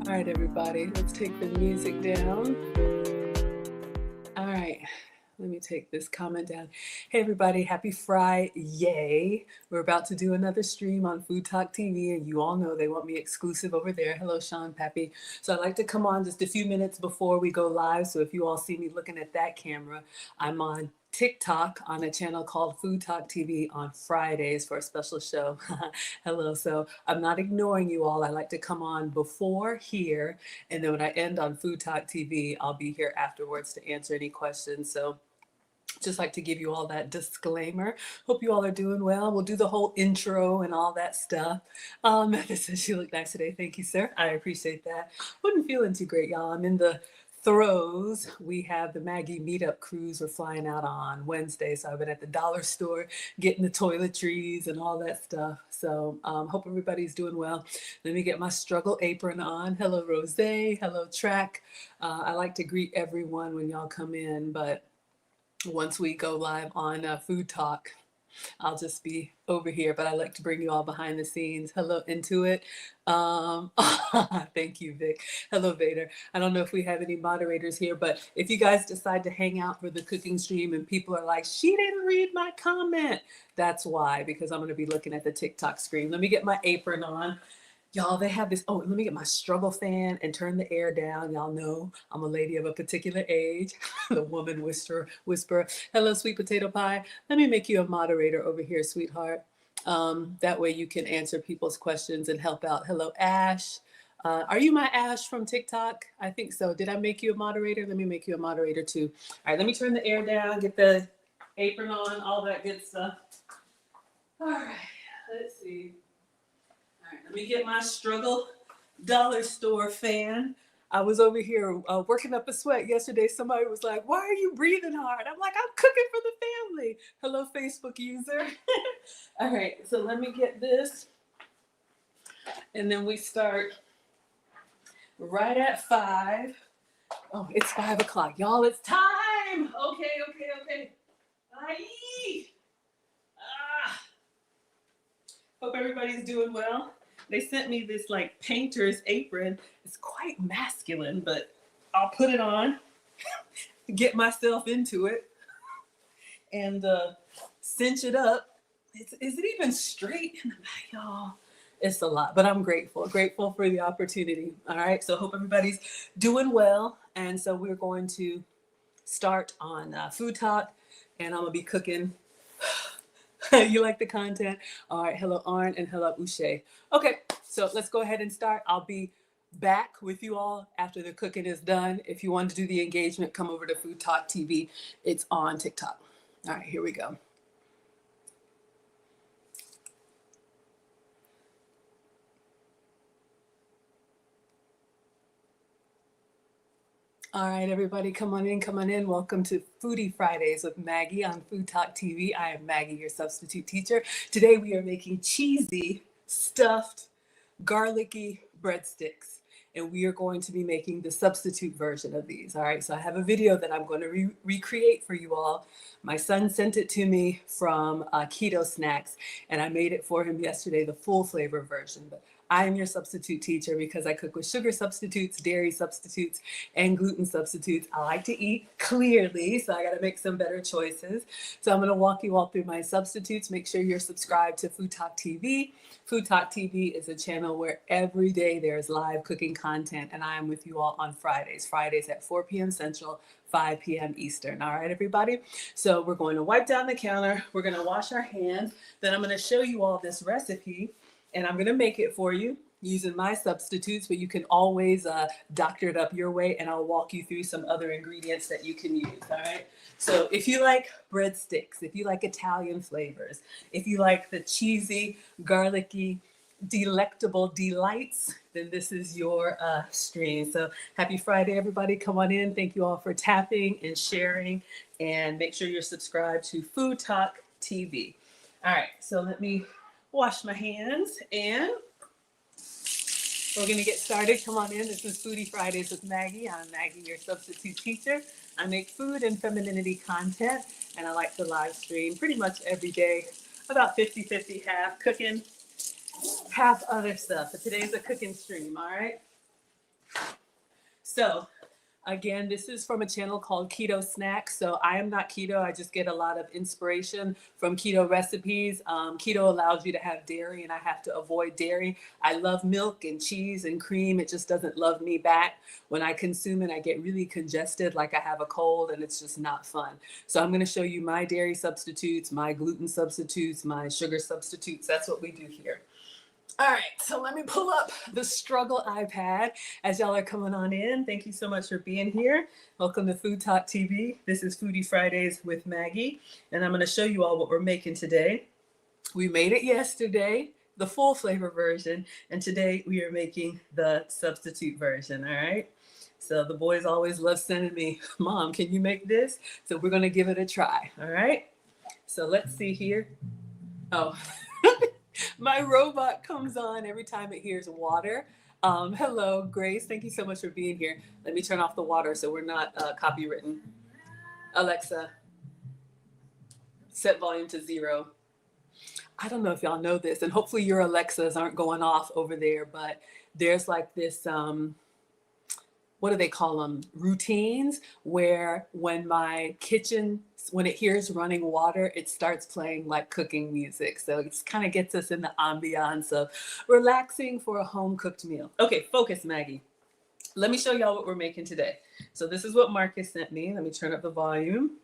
All right, everybody, let's take the music down. All right, let me take this comment down. Hey, everybody, happy Friday. Yay. We're about to do another stream on Food Talk TV, and you all know they want me exclusive over there. Hello, Sean, Pappy. So I'd like to come on just a few minutes before we go live. So if you all see me looking at that camera, I'm on TikTok on a channel called Food Talk TV on Fridays for a special show. Hello. So I'm not ignoring you all. I like to come on before here. And then when I end on Food Talk TV, I'll be here afterwards to answer any questions. So just like to give you all that disclaimer. Hope you all are doing well. We'll do the whole intro and all that stuff. This says you look nice today. Thank you, sir. I appreciate that. Wasn't feeling too great, y'all. I'm in the throes. We have the Maggie meetup cruise we're flying out on Wednesday. So I've been at the dollar store getting the toiletries and all that stuff. So hope everybody's doing well. Let me get my struggle apron on. Hello, Rose. Hello, Track. I like to greet everyone when y'all come in, but once we go live on Food Talk, I'll just be over here, but I like to bring you all behind the scenes. Hello, Intuit. Thank you, Vic. Hello, Vader. I don't know if we have any moderators here, but if you guys decide to hang out for the cooking stream and people are like, she didn't read my comment, that's why, because I'm going to be looking at the TikTok screen. Let me get my apron on. Y'all, they have this, oh, let me get my struggle fan and turn the air down. Y'all know I'm a lady of a particular age. The woman whisperer. Hello, sweet potato pie. Let me make you a moderator over here, sweetheart. That way you can answer people's questions and help out. Hello, Ash. Are you my Ash from TikTok? I think so. Did I make you a moderator? Let me make you a moderator too. All right, let me turn the air down, get the apron on, all that good stuff. All right, let's see. All right, let me get my struggle dollar store fan. I was over here working up a sweat yesterday. Somebody was like, why are you breathing hard? I'm like, I'm cooking for the family. Hello, Facebook user. All right, so let me get this. And then we start right at 5. Oh, it's 5 o'clock. Y'all, it's time. Okay. Aye. Hope everybody's doing well. They sent me this like painter's apron. It's quite masculine, but I'll put it on, get myself into it, and cinch it up. Is it even straight in the back, y'all? It's a lot, but I'm grateful for the opportunity. All right, so hope everybody's doing well. And so we're going to start on Food Talk, and I'm gonna be cooking. You like the content? All right. Hello, Arn, and hello, Uche. Okay, so let's go ahead and start. I'll be back with you all after the cooking is done. If you want to do the engagement, come over to Food Talk TV. It's on TikTok. All right, here we go. All right, everybody, come on in. Welcome to Foodie Fridays with Maggie on Food Talk TV. I am Maggie, your substitute teacher. Today we are making cheesy, stuffed, garlicky breadsticks, and we are going to be making the substitute version of these. All right, so I have a video that I'm going to recreate for you all. My son sent it to me from Keto Snacks, and I made it for him yesterday, the full flavor version. But I am your substitute teacher because I cook with sugar substitutes, dairy substitutes, and gluten substitutes. I like to eat clearly, so I got to make some better choices. So I'm going to walk you all through my substitutes. Make sure you're subscribed to Food Talk TV. Food Talk TV is a channel where every day there's live cooking content, and I am with you all on Fridays at 4 p.m. Central, 5 p.m. Eastern. All right, everybody? So we're going to wipe down the counter. We're going to wash our hands. Then I'm going to show you all this recipe, and I'm going to make it for you using my substitutes, but you can always doctor it up your way, and I'll walk you through some other ingredients that you can use, all right? So if you like breadsticks, if you like Italian flavors, if you like the cheesy, garlicky, delectable delights, then this is your stream. So happy Friday, everybody. Come on in. Thank you all for tapping and sharing, and make sure you're subscribed to Food Talk TV. All right, so let me wash my hands, and we're going to get started. Come on in. This is Foodie Fridays with Maggie. I'm Maggie, your substitute teacher. I make food and femininity content, and I like to live stream pretty much every day, about 50-50, half cooking, half other stuff. But today's a cooking stream, all right? So again, this is from a channel called Keto Snacks. So I am not keto. I just get a lot of inspiration from keto recipes. Keto allows you to have dairy, and I have to avoid dairy. I love milk and cheese and cream. It just doesn't love me back. When I consume it, I get really congested, like I have a cold, and it's just not fun. So I'm going to show you my dairy substitutes, my gluten substitutes, my sugar substitutes. That's what we do here. All right, so let me pull up the struggle I've had as y'all are coming on in. Thank you so much for being here. Welcome to Food Talk TV. This is Foodie Fridays with Maggie, and I'm going to show you all what we're making today. We made it yesterday, the full flavor version, and today we are making the substitute version, all right? So the boys always love sending me, Mom, can you make this? So we're going to give it a try, all right? So let's see here. Oh. My robot comes on every time it hears water. Hello, Grace. Thank you so much for being here. Let me turn off the water so we're not copywritten. Alexa, set volume to 0. I don't know if y'all know this, and hopefully your Alexas aren't going off over there, but there's like this, what do they call them? Routines, where when my kitchen, when it hears running water, it starts playing like cooking music. So it kind of gets us in the ambiance of relaxing for a home cooked meal. Okay, focus, Maggie. Let me show y'all what we're making today. So this is what Marcus sent me. Let me turn up the volume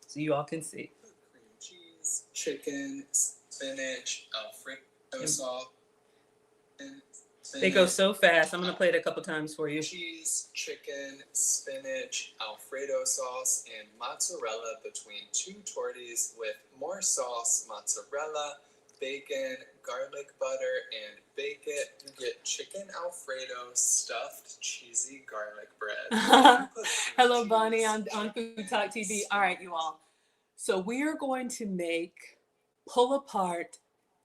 so you all can see. Cream cheese, chicken, spinach, Alfredo sauce. They go so fast. I'm going to play it a couple times for you. Cheese, chicken, spinach, Alfredo sauce, and mozzarella between 2 tortillas with more sauce, mozzarella, bacon, garlic butter, and bake it. You get chicken Alfredo stuffed cheesy garlic bread. Hello, Bonnie on Food Talk TV. All right, you all. So we are going to make pull apart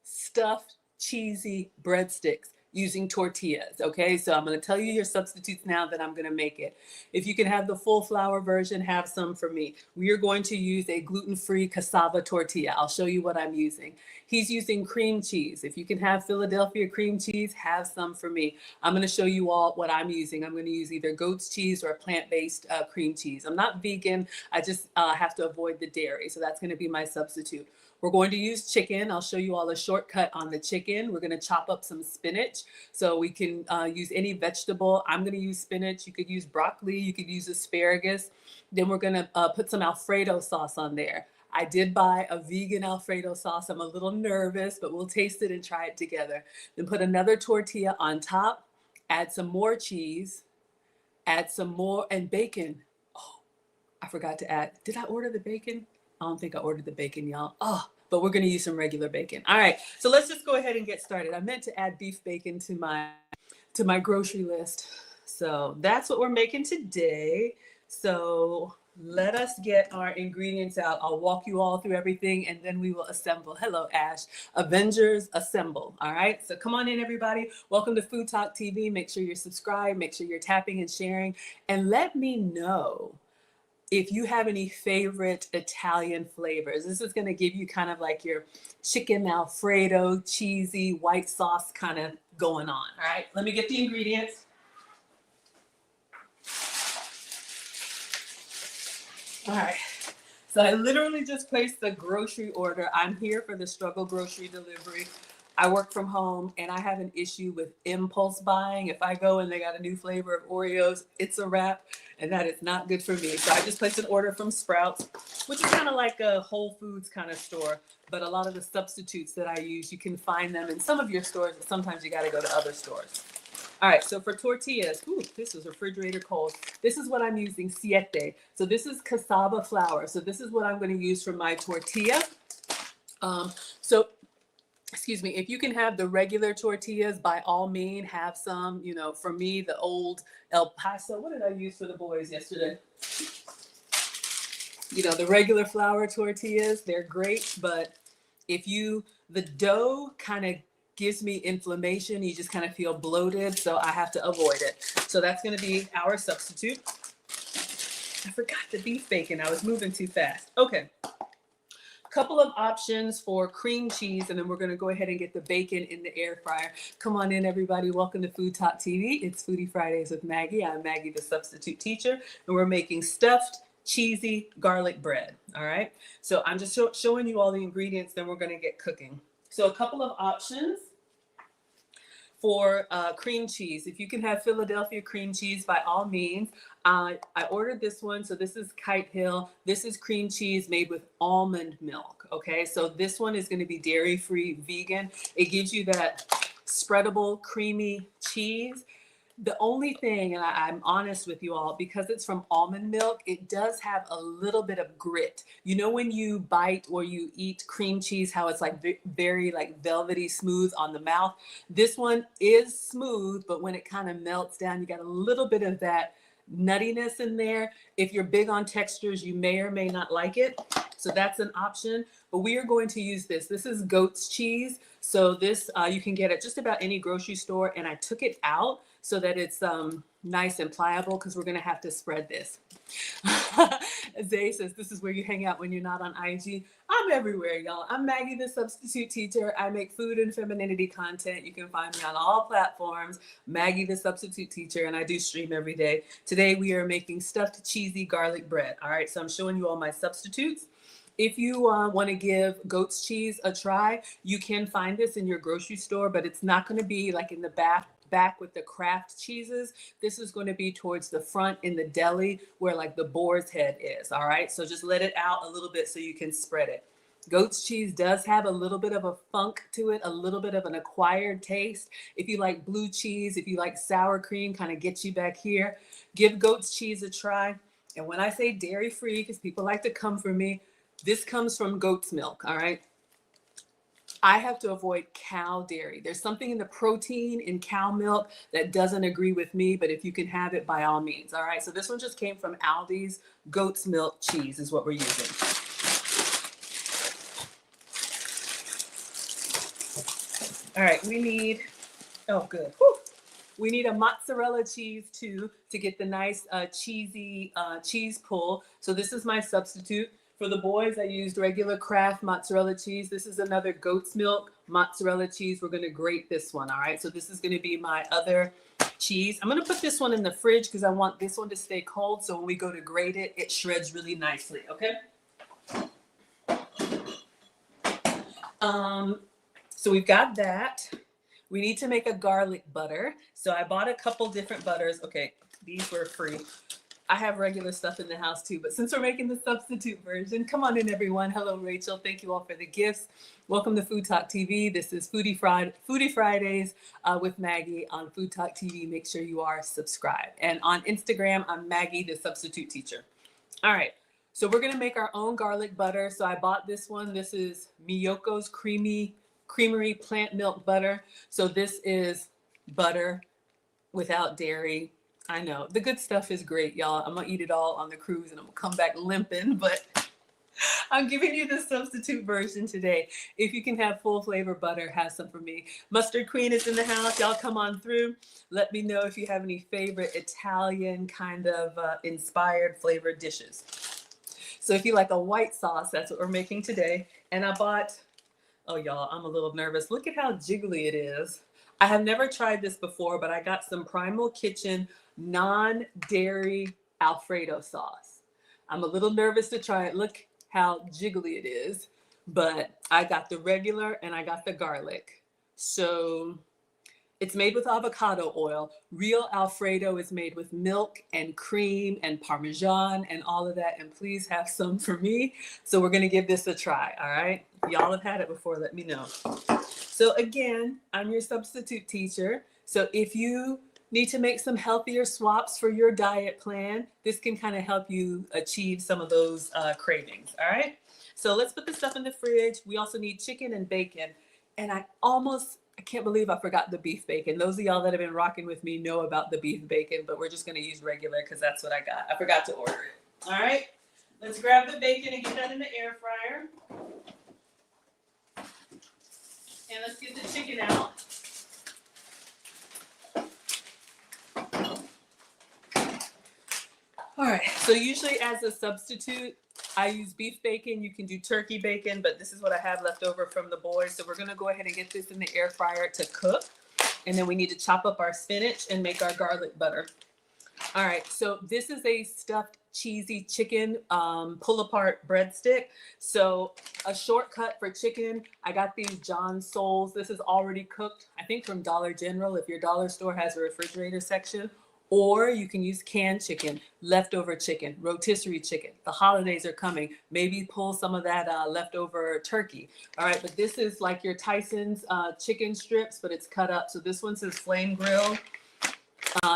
stuffed cheesy breadsticks using tortillas. Okay, so I'm going to tell you your substitutes now that I'm going to make it. If you can have the full flour version, have some for me. We are going to use a gluten-free cassava tortilla. I'll show you what I'm using. He's using cream cheese. If you can have Philadelphia cream cheese, have some for me. I'm going to show you all what I'm using. I'm going to use either goat's cheese or plant-based cream cheese. I'm not vegan. I just have to avoid the dairy. So that's going to be my substitute. We're going to use chicken. I'll show you all a shortcut on the chicken. We're going to chop up some spinach. So we can use any vegetable. I'm going to use spinach. You could use broccoli. You could use asparagus. Then we're going to put some Alfredo sauce on there. I did buy a vegan Alfredo sauce. I'm a little nervous, but we'll taste it and try it together. Then put another tortilla on top. Add some more cheese. Add some more, and bacon. Oh, I forgot to add. Did I order the bacon? I don't think I ordered the bacon, y'all. Oh, but we're going to use some regular bacon. All right, so let's just go ahead and get started. I meant to add beef bacon to my grocery list. So that's what we're making today. So let us get our ingredients out. I'll walk you all through everything, and then we will assemble. Hello, Ash. Avengers assemble. All right, so come on in, everybody. Welcome to Food Talk TV. Make sure you're subscribed. Make sure you're tapping and sharing. And let me know if you have any favorite Italian flavors. This is going to give you kind of like your chicken Alfredo, cheesy, white sauce kind of going on. All right, let me get the ingredients. All right, so I literally just placed the grocery order. I'm here for the struggle grocery delivery. I work from home and I have an issue with impulse buying. If I go and they got a new flavor of Oreos, it's a wrap, and that is not good for me. So I just placed an order from Sprouts, which is kind of like a Whole Foods kind of store, but a lot of the substitutes that I use, you can find them in some of your stores, but sometimes you got to go to other stores. All right, so for tortillas, ooh, this is refrigerator cold. This is what I'm using, siete. So this is cassava flour. So this is what I'm going to use for my tortilla. Excuse me, if you can have the regular tortillas, by all means, have some. You know, for me, the old El Paso, what did I use for the boys yesterday? You know, the regular flour tortillas, they're great, but if the dough kind of gives me inflammation, you just kind of feel bloated, so I have to avoid it. So that's going to be our substitute. I forgot the beef bacon. I was moving too fast. Okay. couple of options for cream cheese, and then we're going to go ahead and get the bacon in the air fryer. Come on in, everybody. Welcome to Food Talk TV. It's Foodie Fridays with Maggie. I'm Maggie, the substitute teacher, and we're making stuffed, cheesy garlic bread. All right. So I'm just showing you all the ingredients, then we're going to get cooking. So a couple of options for cream cheese. If you can have Philadelphia cream cheese, by all means. I ordered this one. So this is Kite Hill. This is cream cheese made with almond milk. Okay, so this one is going to be dairy-free, vegan. It gives you that spreadable, creamy cheese. The only thing, and I'm honest with you all, because it's from almond milk, it does have a little bit of grit. You know when you bite or you eat cream cheese, how it's like very like velvety smooth on the mouth? This one is smooth, but when it kind of melts down, you got a little bit of that nuttiness in there. If you're big on textures, you may or may not like it. So that's an option, but we are going to use this. This is goat's cheese. So this you can get at just about any grocery store, and I took it out so that it's nice and pliable because we're gonna have to spread this. Zay says, this is where you hang out when you're not on IG. I'm everywhere, y'all. I'm Maggie, the substitute teacher. I make food and femininity content. You can find me on all platforms, Maggie, the substitute teacher, and I do stream every day. Today we are making stuffed cheesy garlic bread. All right, so I'm showing you all my substitutes. If you want to give goat's cheese a try, you can find this in your grocery store, but it's not going to be like in the back with the Kraft cheeses. This is going to be towards the front in the deli where like the boar's head is. All right, so just let it out a little bit so you can spread it. Goat's cheese does have a little bit of a funk to it, a little bit of an acquired taste. If you like blue cheese, if you like sour cream, kind of gets you back here, give goat's cheese a try. And when I say dairy free, because people like to come for me, this comes from goat's milk. All right. I have to avoid cow dairy. There's something in the protein in cow milk that doesn't agree with me, but if you can have it, by all means. All right, so this one just came from Aldi's. Goat's milk cheese is what we're using. All right, we need, oh good. Whew. We need a mozzarella cheese too to get the nice cheesy cheese pull. So this is my substitute. For the boys, I used regular Kraft mozzarella cheese. This is another goat's milk mozzarella cheese. We're going to grate this one. All right. So this is going to be my other cheese. I'm going to put this one in the fridge because I want this one to stay cold. So when we go to grate it, it shreds really nicely. Okay. So we've got that. We need to make a garlic butter. So I bought a couple different butters. Okay. These were free. I have regular stuff in the house too, but since we're making the substitute version, come on in everyone. Hello, Rachel. Thank you all for the gifts. Welcome to Food Talk TV. This is Foodie Fridays with Maggie on Food Talk TV. Make sure you are subscribed. And on Instagram, I'm Maggie, the substitute teacher. All right. So we're going to make our own garlic butter. So I bought this one. This is Miyoko's Creamery plant milk butter. So this is butter without dairy. I know the good stuff is great, y'all. I'm gonna eat it all on the cruise and I'm gonna come back limping, but I'm giving you the substitute version today. If you can have full flavor butter, have some for me. Mustard Queen is in the house. Y'all come on through. Let me know if you have any favorite Italian kind of inspired flavored dishes. So if you like a white sauce, that's what we're making today. And I bought, oh y'all, I'm a little nervous. Look at how jiggly it is. I have never tried this before, but I got some Primal Kitchen non-dairy Alfredo sauce. I'm a little nervous to try it. Look how jiggly it is, but I got the regular and I got the garlic. So it's made with avocado oil. Real Alfredo is made with milk and cream and Parmesan and all of that. And please have some for me. So we're going to give this a try. All right. If y'all have had it before, let me know. So again, I'm your substitute teacher. So if you need to make some healthier swaps for your diet plan, this can kind of help you achieve some of those cravings. All right. So let's put this stuff in the fridge. We also need chicken and bacon. And I can't believe I forgot the beef bacon. Those of y'all that have been rocking with me know about the beef bacon, but we're just going to use regular because that's what I got. I forgot to order it. All right. Let's grab the bacon and get that in the air fryer. And let's get the chicken out. All right, so usually as a substitute, I use beef bacon. You can do turkey bacon, but this is what I have left over from the boys. So we're gonna go ahead and get this in the air fryer to cook. And then we need to chop up our spinach and make our garlic butter. All right, so this is a stuffed cheesy chicken pull apart breadstick. So a shortcut for chicken, I got these John Souls. This is already cooked, I think from Dollar General if your dollar store has a refrigerator section. Or you can use canned chicken, leftover chicken, rotisserie chicken. The holidays are coming. Maybe pull some of that leftover turkey. All right, but this is like your Tyson's chicken strips, but it's cut up. So this one says flame grilled.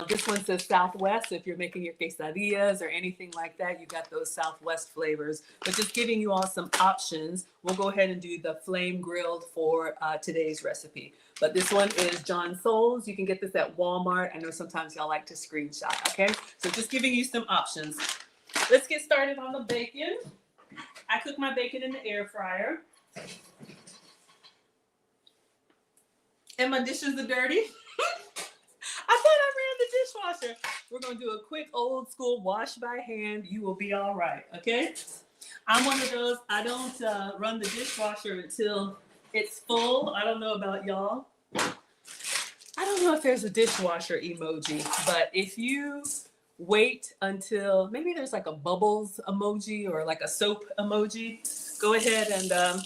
This one says Southwest. So if you're making your quesadillas or anything like that, you got those Southwest flavors. But just giving you all some options. We'll go ahead and do the flame grilled for today's recipe. But this one is John Souls. You can get this at Walmart. I know sometimes y'all like to screenshot, okay? So just giving you some options. Let's get started on the bacon. I cook my bacon in the air fryer. And my dishes are dirty. I thought I ran the dishwasher. We're going to do a quick old school wash by hand. You will be all right, okay? I'm one of those, I don't run the dishwasher until it's full. I don't know about y'all. I don't know if there's a dishwasher emoji, but if you wait until, maybe there's like a bubbles emoji or like a soap emoji, go ahead and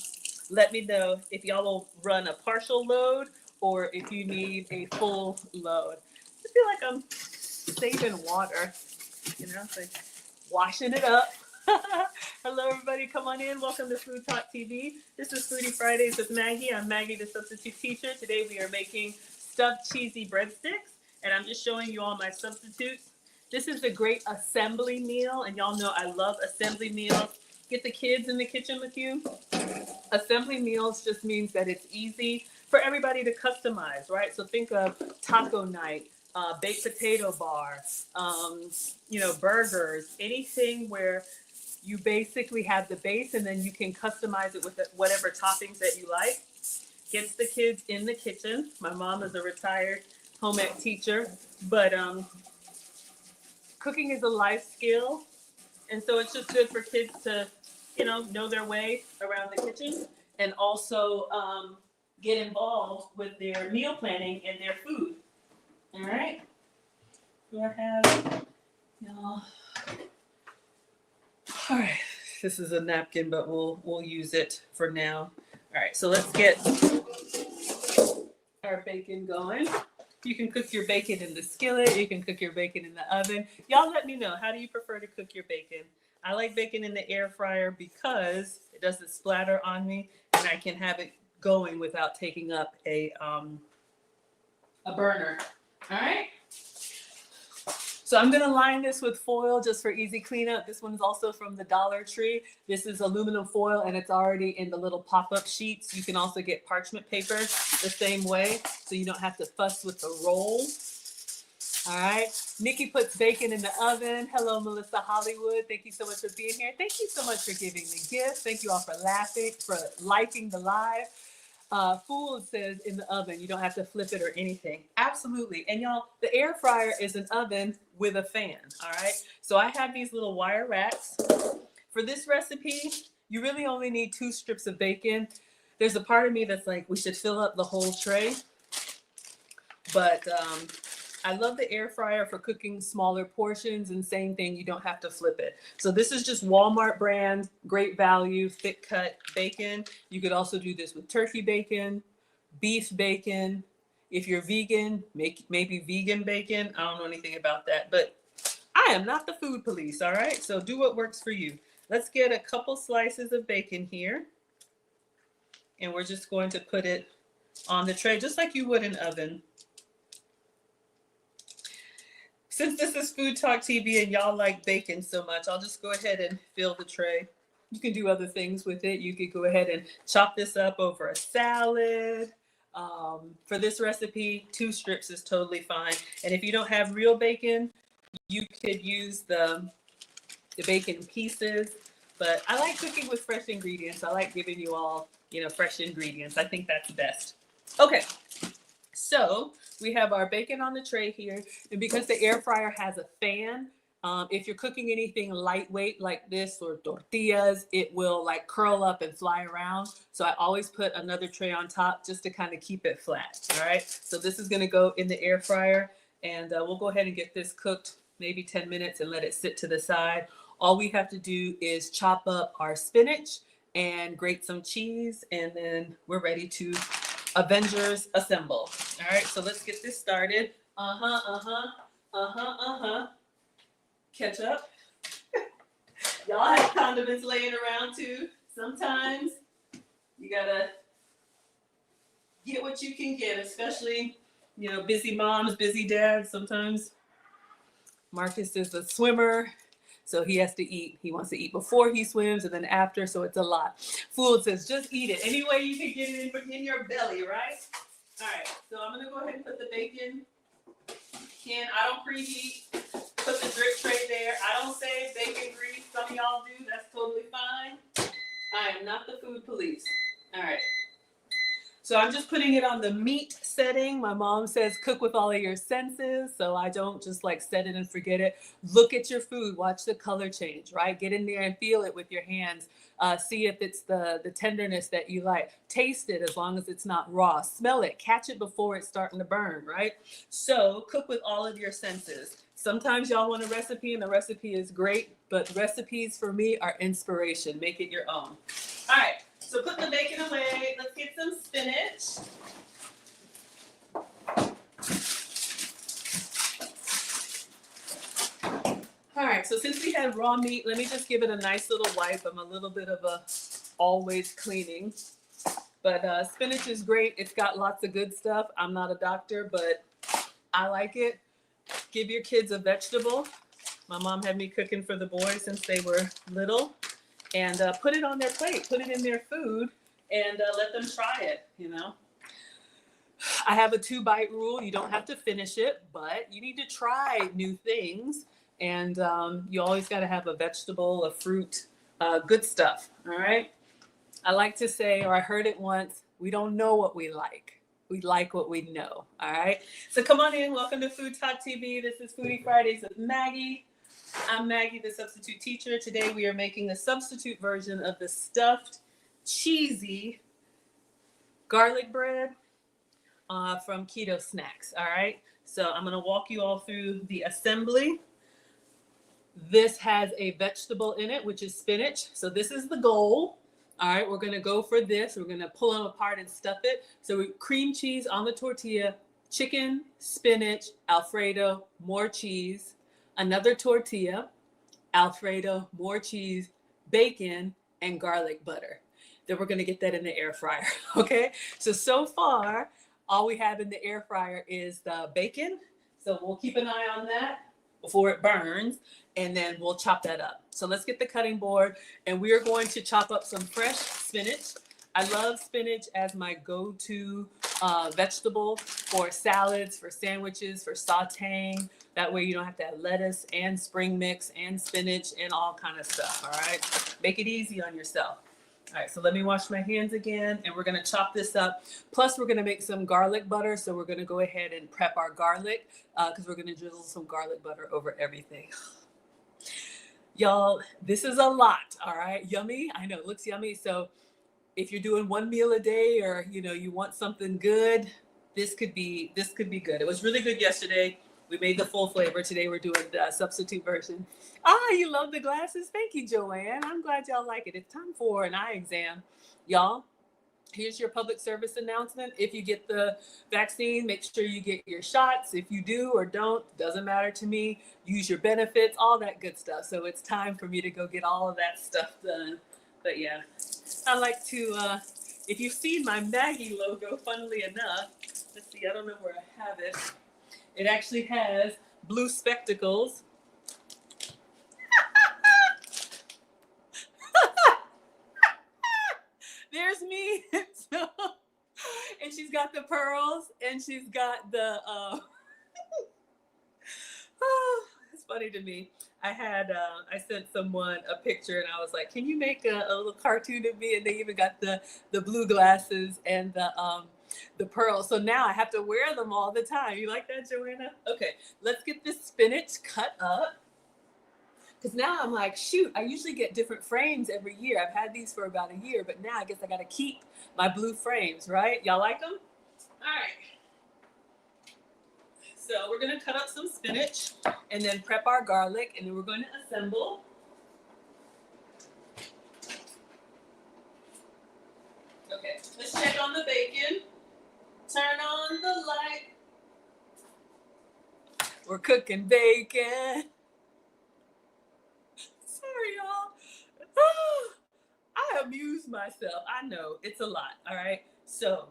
let me know if y'all will run a partial load or if you need a full load. I feel like I'm saving water, you know, it's like washing it up. Hello, everybody. Come on in. Welcome to Food Talk TV. This is Foodie Fridays with Maggie. I'm Maggie, the substitute teacher. Today we are making stuffed cheesy breadsticks, and I'm just showing you all my substitutes. This is a great assembly meal, and y'all know I love assembly meals. Get the kids in the kitchen with you. Assembly meals just means that it's easy for everybody to customize, right? So think of taco night, baked potato bar, you know, burgers, anything where you basically have the base and then you can customize it with whatever toppings that you like. Gets the kids in the kitchen. My mom is a retired home ec teacher, but cooking is a life skill. And so it's just good for kids to, you know their way around the kitchen and also get involved with their meal planning and their food. All right. Do I have, y'all? All right. This is a napkin, but we'll use it for now. All right. So let's get our bacon going. You can cook your bacon in the skillet. You can cook your bacon in the oven. Y'all let me know. How do you prefer to cook your bacon? I like bacon in the air fryer because it doesn't splatter on me and I can have it going without taking up a burner. All right. So I'm going to line this with foil just for easy cleanup. This one's also from the Dollar Tree. This is aluminum foil and it's already in the little pop-up sheets. You can also get parchment paper the same way so you don't have to fuss with the roll. All right. Nikki puts bacon in the oven. Hello, Melissa Hollywood. Thank you so much for being here. Thank you so much for giving the gift. Thank you all for laughing, for liking the live. Fool says in the oven, you don't have to flip it or anything. Absolutely. And y'all, the air fryer is an oven with a fan. All right. So I have these little wire racks. For this recipe, you really only need 2 strips of bacon. There's a part of me that's like, we should fill up the whole tray. But I love the air fryer for cooking smaller portions, and same thing, you don't have to flip it. So this is just Walmart brand, great value, thick cut bacon. You could also do this with turkey bacon, beef bacon. If you're vegan, maybe vegan bacon. I don't know anything about that, but I am not the food police, all right? So do what works for you. Let's get a couple slices of bacon here. And we're just going to put it on the tray, just like you would an oven. Since this is Food Talk TV and y'all like bacon so much, I'll just go ahead and fill the tray. You can do other things with it. You could go ahead and chop this up over a salad. For this recipe, 2 strips is totally fine. And if you don't have real bacon, you could use the bacon pieces. But I like cooking with fresh ingredients. I like giving you all, fresh ingredients. I think that's best. Okay. So we have our bacon on the tray here, and because the air fryer has a fan, If you're cooking anything lightweight like this or tortillas, it will like curl up and fly around. So I always put another tray on top just to kind of keep it flat. All right. So this is going to go in the air fryer, and we'll go ahead and get this cooked maybe 10 minutes and let it sit to the side. All we have to do is chop up our spinach and grate some cheese, and then we're ready to Avengers assemble. All right. So let's get this started. Ketchup. Y'all have condiments laying around too. Sometimes you gotta get what you can get, especially, you know, busy moms, busy dads. Sometimes Marcus is a swimmer, so he has to eat. He wants to eat before he swims and then after, so it's a lot. Food says just eat it any way you can get it in your belly, right? All right, so I'm gonna go ahead and put the bacon in. I don't preheat. Put the drip tray there. I don't say bacon grease. Some of y'all do. That's totally fine. I am not the food police. All right. So I'm just putting it on the meat setting. My mom says cook with all of your senses. So I don't just like set it and forget it. Look at your food. Watch the color change, right? Get in there and feel it with your hands. See if it's the tenderness that you like. Taste it as long as it's not raw. Smell it. Catch it before it's starting to burn, right? So cook with all of your senses. Sometimes y'all want a recipe and the recipe is great, but recipes for me are inspiration. Make it your own. All right. So put the bacon away. Let's get some spinach. All right, so since we had raw meat, let me just give it a nice little wipe. I'm a little bit of a always cleaning. But spinach is great. It's got lots of good stuff. I'm not a doctor, but I like it. Give your kids a vegetable. My mom had me cooking for the boys since they were little. And put it on their plate, put it in their food, and let them try it, you know. I have a 2-bite rule. You don't have to finish it, but you need to try new things. And you always got to have a vegetable, a fruit, good stuff, all right? I like to say, or I heard it once, we don't know what we like. We like what we know, all right? So come on in. Welcome to Food Talk TV. This is Foodie Fridays with Maggie. I'm Maggie, the substitute teacher. Today we are making a substitute version of the stuffed, cheesy garlic bread from Keto Snacks, all right? So I'm gonna walk you all through the assembly. This has a vegetable in it, which is spinach. So this is the goal. All right, we're gonna go for this. We're gonna pull them apart and stuff it. So cream cheese on the tortilla, chicken, spinach, Alfredo, more cheese, another tortilla, Alfredo, more cheese, bacon, and garlic butter. Then we're gonna get that in the air fryer, okay? So far, all we have in the air fryer is the bacon. So we'll keep an eye on that before it burns, and then we'll chop that up. So let's get the cutting board, and we are going to chop up some fresh spinach. I love spinach as my go-to vegetable for salads, for sandwiches, for sauteing. That way you don't have to have lettuce and spring mix and spinach and all kind of stuff, all right? Make it easy on yourself. All right, so let me wash my hands again, and we're gonna chop this up. Plus, we're gonna make some garlic butter, so we're gonna go ahead and prep our garlic because we're gonna drizzle some garlic butter over everything. Y'all, this is a lot, all right? Yummy, I know, it looks yummy. So if you're doing one meal a day, or you know you want something good, this could be good. It was really good yesterday. We made the full flavor. Today we're doing the substitute version. Ah, you love the glasses? Thank you, Joanne. I'm glad y'all like it. It's time for an eye exam. Y'all, here's your public service announcement. If you get the vaccine, make sure you get your shots. If you do or don't, doesn't matter to me. Use your benefits, all that good stuff. So it's time for me to go get all of that stuff done. But yeah, I like to, if you've seen my Maggie logo, funnily enough, let's see, I don't know where I have it. It actually has blue spectacles. There's me. So, and she's got the pearls, and she's got the, oh, it's funny to me. I had, I sent someone a picture, and I was like, can you make a little cartoon of me? And they even got the blue glasses and the pearls. So now I have to wear them all the time. You like that, Joanna? Okay, let's get this spinach cut up. Because now I'm like, shoot, I usually get different frames every year. I've had these for about a year, but now I guess I got to keep my blue frames, right? Y'all like them? All right. So we're going to cut up some spinach and then prep our garlic, and then we're going to assemble. Okay, let's check on the bacon. Turn on the light. We're cooking bacon. Sorry, y'all. I amuse myself. I know it's a lot. All right. So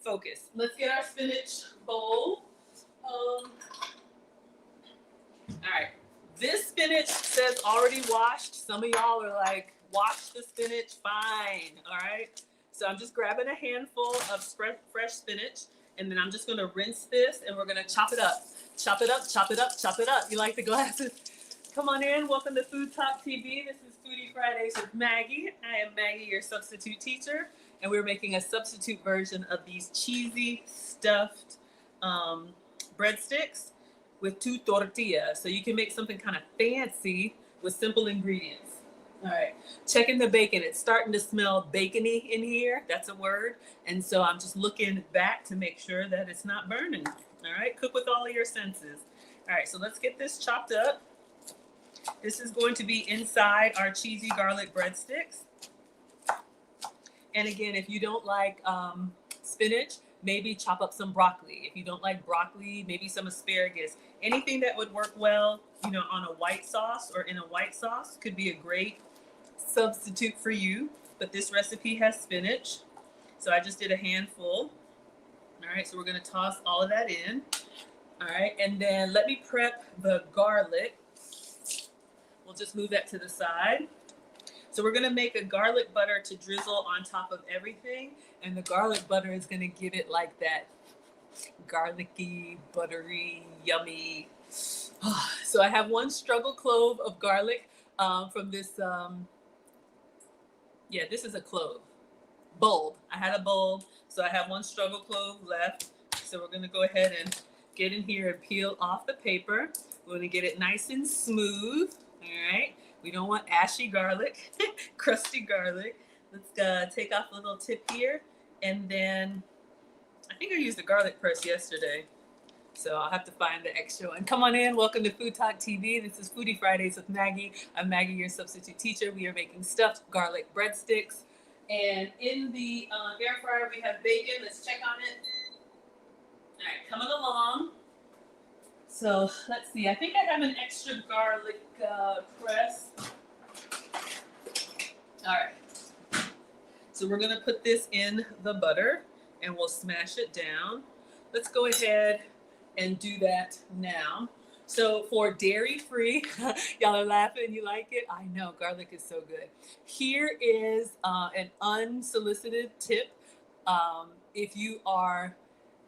focus. Let's get our spinach bowl. All right. This spinach says already washed. Some of y'all are like, wash the spinach. Fine. All right. So I'm just grabbing a handful of fresh spinach, and then I'm just going to rinse this, and we're going to chop it up. Chop it up, chop it up, chop it up. You like the glasses? Come on in. Welcome to Food Talk TV. This is Foodie Fridays with Maggie. I am Maggie, your substitute teacher, and we're making a substitute version of these cheesy stuffed breadsticks with 2 tortillas. So you can make something kind of fancy with simple ingredients. All right, checking the bacon. It's starting to smell bacony in here. That's a word. And so I'm just looking back to make sure that it's not burning. All right, cook with all of your senses. All right, so let's get this chopped up. This is going to be inside our cheesy garlic breadsticks. And again, if you don't like spinach, maybe chop up some broccoli. If you don't like broccoli, maybe some asparagus. Anything that would work well, you know, on a white sauce or in a white sauce could be a great substitute for you. But this recipe has spinach, so I just did a handful. All right, so we're going to toss all of that in. All right, and then let me prep the garlic. We'll just move that to the side. So we're going to make a garlic butter to drizzle on top of everything, and the garlic butter is going to give it like that garlicky, buttery, yummy. So I have 1 struggle clove of garlic from this. Yeah, this is a clove. Bulb. I had a bulb, so I have 1 struggle clove left. So we're going to go ahead and get in here and peel off the paper. We're going to get it nice and smooth. All right. We don't want ashy garlic, crusty garlic. Let's take off a little tip here. And then I think I used the garlic press yesterday, so I'll have to find the extra one. Come on in. Welcome to Food Talk TV. This is Foodie Fridays with Maggie. I'm Maggie, your substitute teacher. We are making stuffed garlic breadsticks. And in the air fryer, we have bacon. Let's check on it. All right, coming along. So let's see. I think I have an extra garlic press. All right. So we're going to put this in the butter, and we'll smash it down. Let's go ahead and do that now. So for dairy-free, y'all are laughing, you like it? I know, garlic is so good. Here is an unsolicited tip. If you are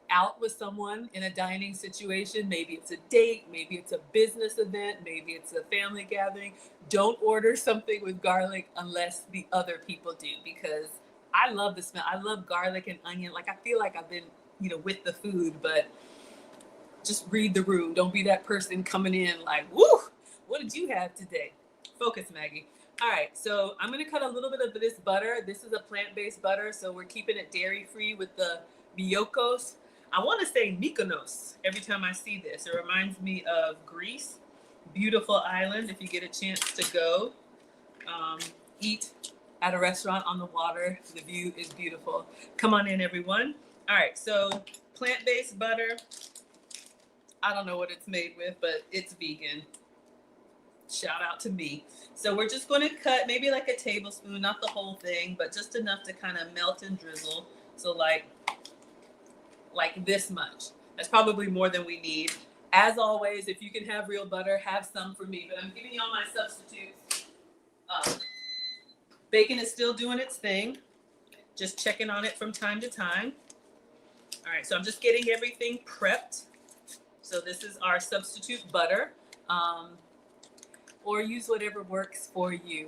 out with someone in a dining situation, maybe it's a date, maybe it's a business event, maybe it's a family gathering, don't order something with garlic unless the other people do, because I love the smell. I love garlic and onion. Like, I feel like I've been, you know, with the food, but just read the room. Don't be that person coming in like, woo, what did you have today? Focus, Maggie. All right, so I'm gonna cut a little bit of this butter. This is a plant-based butter, so we're keeping it dairy-free with the Biokos. I wanna say Mykonos every time I see this. It reminds me of Greece. Beautiful island if you get a chance to go. Eat at a restaurant on the water. The view is beautiful. Come on in, everyone. All right, so plant-based butter. I don't know what it's made with, but it's vegan. Shout out to me. So we're just going to cut maybe like a tablespoon, not the whole thing, but just enough to kind of melt and drizzle. So like this much. That's probably more than we need. As always, if you can have real butter, have some for me. But I'm giving you all my substitutes. Bacon is still doing its thing. Just checking on it from time to time. All right, so I'm just getting everything prepped. So this is our substitute butter, or use whatever works for you.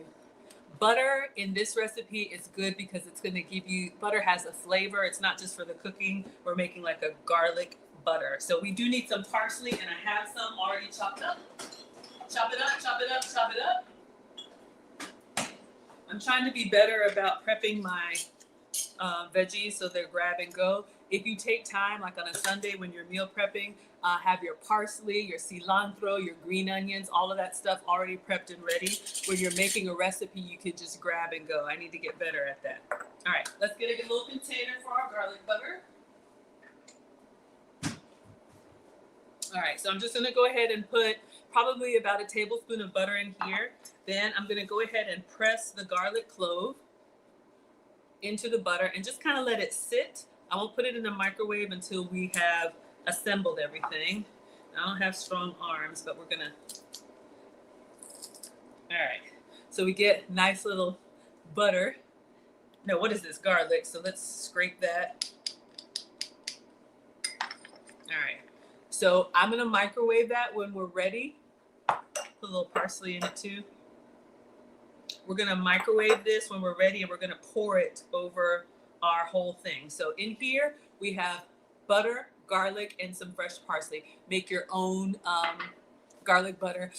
Butter in this recipe is good because it's going to give you, butter has a flavor. It's not just for the cooking. We're making like a garlic butter. So we do need some parsley, and I have some already chopped up. Chop it up, chop it up, chop it up. I'm trying to be better about prepping my veggies so they're grab and go. If you take time, like on a Sunday when you're meal prepping, have your parsley, your cilantro, your green onions, all of that stuff already prepped and ready. When you're making a recipe, you can just grab and go. I need to get better at that. All right, let's get a little container for our garlic butter. All right, so I'm just gonna go ahead and put probably about a tablespoon of butter in here. Then I'm gonna go ahead and press the garlic clove into the butter and just kind of let it sit. I won't put it in the microwave until we have assembled everything. I don't have strong arms, but we're gonna. All right, so we get nice little butter. No, what is this? Garlic. So let's scrape that. All right, so I'm gonna microwave that when we're ready. Put a little parsley in it too. We're gonna microwave this when we're ready, and we're gonna pour it over our whole thing. So in here we have butter, garlic, and some fresh parsley. Make your own garlic butter.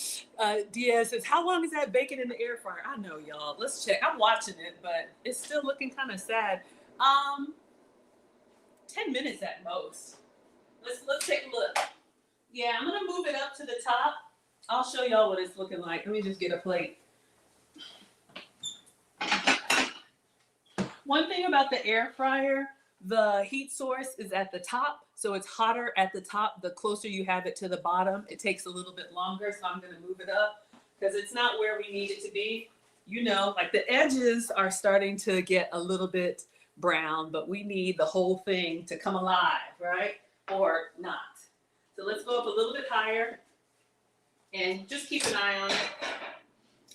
Diaz says, how long is that bacon in the air fryer? I know, y'all. Let's check. I'm watching it, but it's still looking kind of sad. 10 minutes at most. Let's take a look. Yeah, I'm gonna move it up to the top. I'll show y'all what it's looking like. Let me just get a plate. One thing about the air fryer, the heat source is at the top, so it's hotter at the top. The closer you have it to the bottom, it takes a little bit longer, so I'm gonna move it up because it's not where we need it to be. You know, like the edges are starting to get a little bit brown, but we need the whole thing to come alive, right? Or not. So let's go up a little bit higher and just keep an eye on it.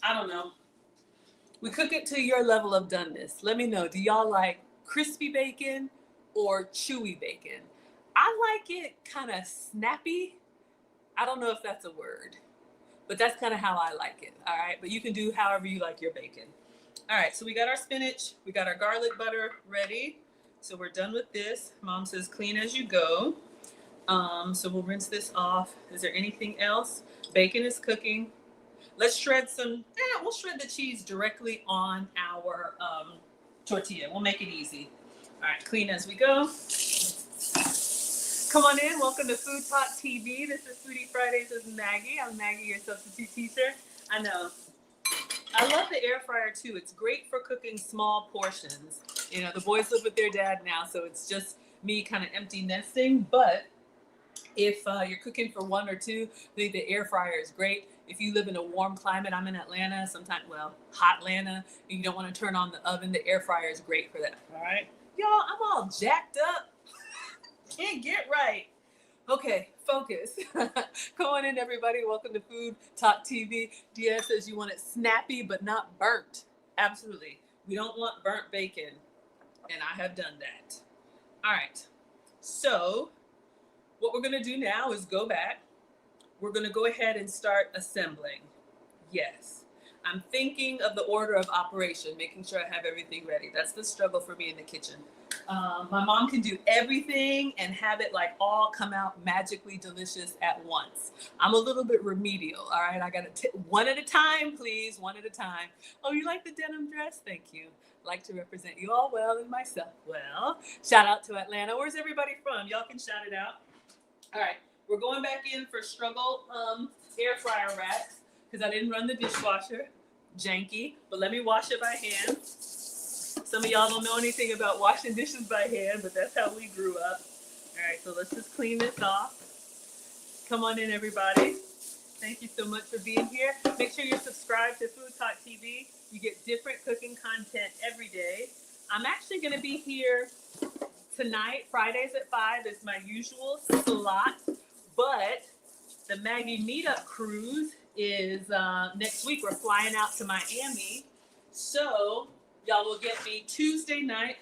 I don't know. We cook it to your level of doneness. Let me know. Do y'all like crispy bacon or chewy bacon? I like it kind of snappy. I don't know if that's a word, but that's kind of how I like it. All right. But you can do however you like your bacon. All right. So we got our spinach. We got our garlic butter ready. So we're done with this. Mom says clean as you go. So we'll rinse this off. Is there anything else? Bacon is cooking. Let's shred some, we'll shred the cheese directly on our tortilla. We'll make it easy. All right, clean as we go. Come on in, welcome to Food Talk TV. This is Foodie Fridays with Maggie. I'm Maggie, your substitute teacher. I know. I love the air fryer too. It's great for cooking small portions. You know, the boys live with their dad now, so it's just me kind of empty nesting. But if you're cooking for one or two, I think the air fryer is great. If you live in a warm climate, I'm in Atlanta, sometimes, well, hot Atlanta, and you don't want to turn on the oven, the air fryer is great for that. All right. Y'all, I'm all jacked up. Can't get right. Okay, focus. Come on in, everybody. Welcome to Food Talk TV. Diaz says you want it snappy, but not burnt. Absolutely. We don't want burnt bacon, and I have done that. All right. So what we're going to do now is go back. We're going to go ahead and start assembling. Yes. I'm thinking of the order of operation, making sure I have everything ready. That's the struggle for me in the kitchen. My mom can do everything and have it like all come out magically delicious at once. I'm a little bit remedial. All right. I got to one at a time, please. One at a time. Oh, you like the denim dress? Thank you. Like to represent you all well and myself well. Shout out to Atlanta. Where's everybody from? Y'all can shout it out. All right. We're going back in for struggle air fryer racks because I didn't run the dishwasher. Janky, but let me wash it by hand. Some of y'all don't know anything about washing dishes by hand, but that's how we grew up. All right, so let's just clean this off. Come on in, everybody. Thank you so much for being here. Make sure you're subscribed to Food Talk TV. You get different cooking content every day. I'm actually going to be here tonight, Fridays at 5 is my usual slot. But the Maggie meetup cruise is next week. We're flying out to Miami. So y'all will get me Tuesday night.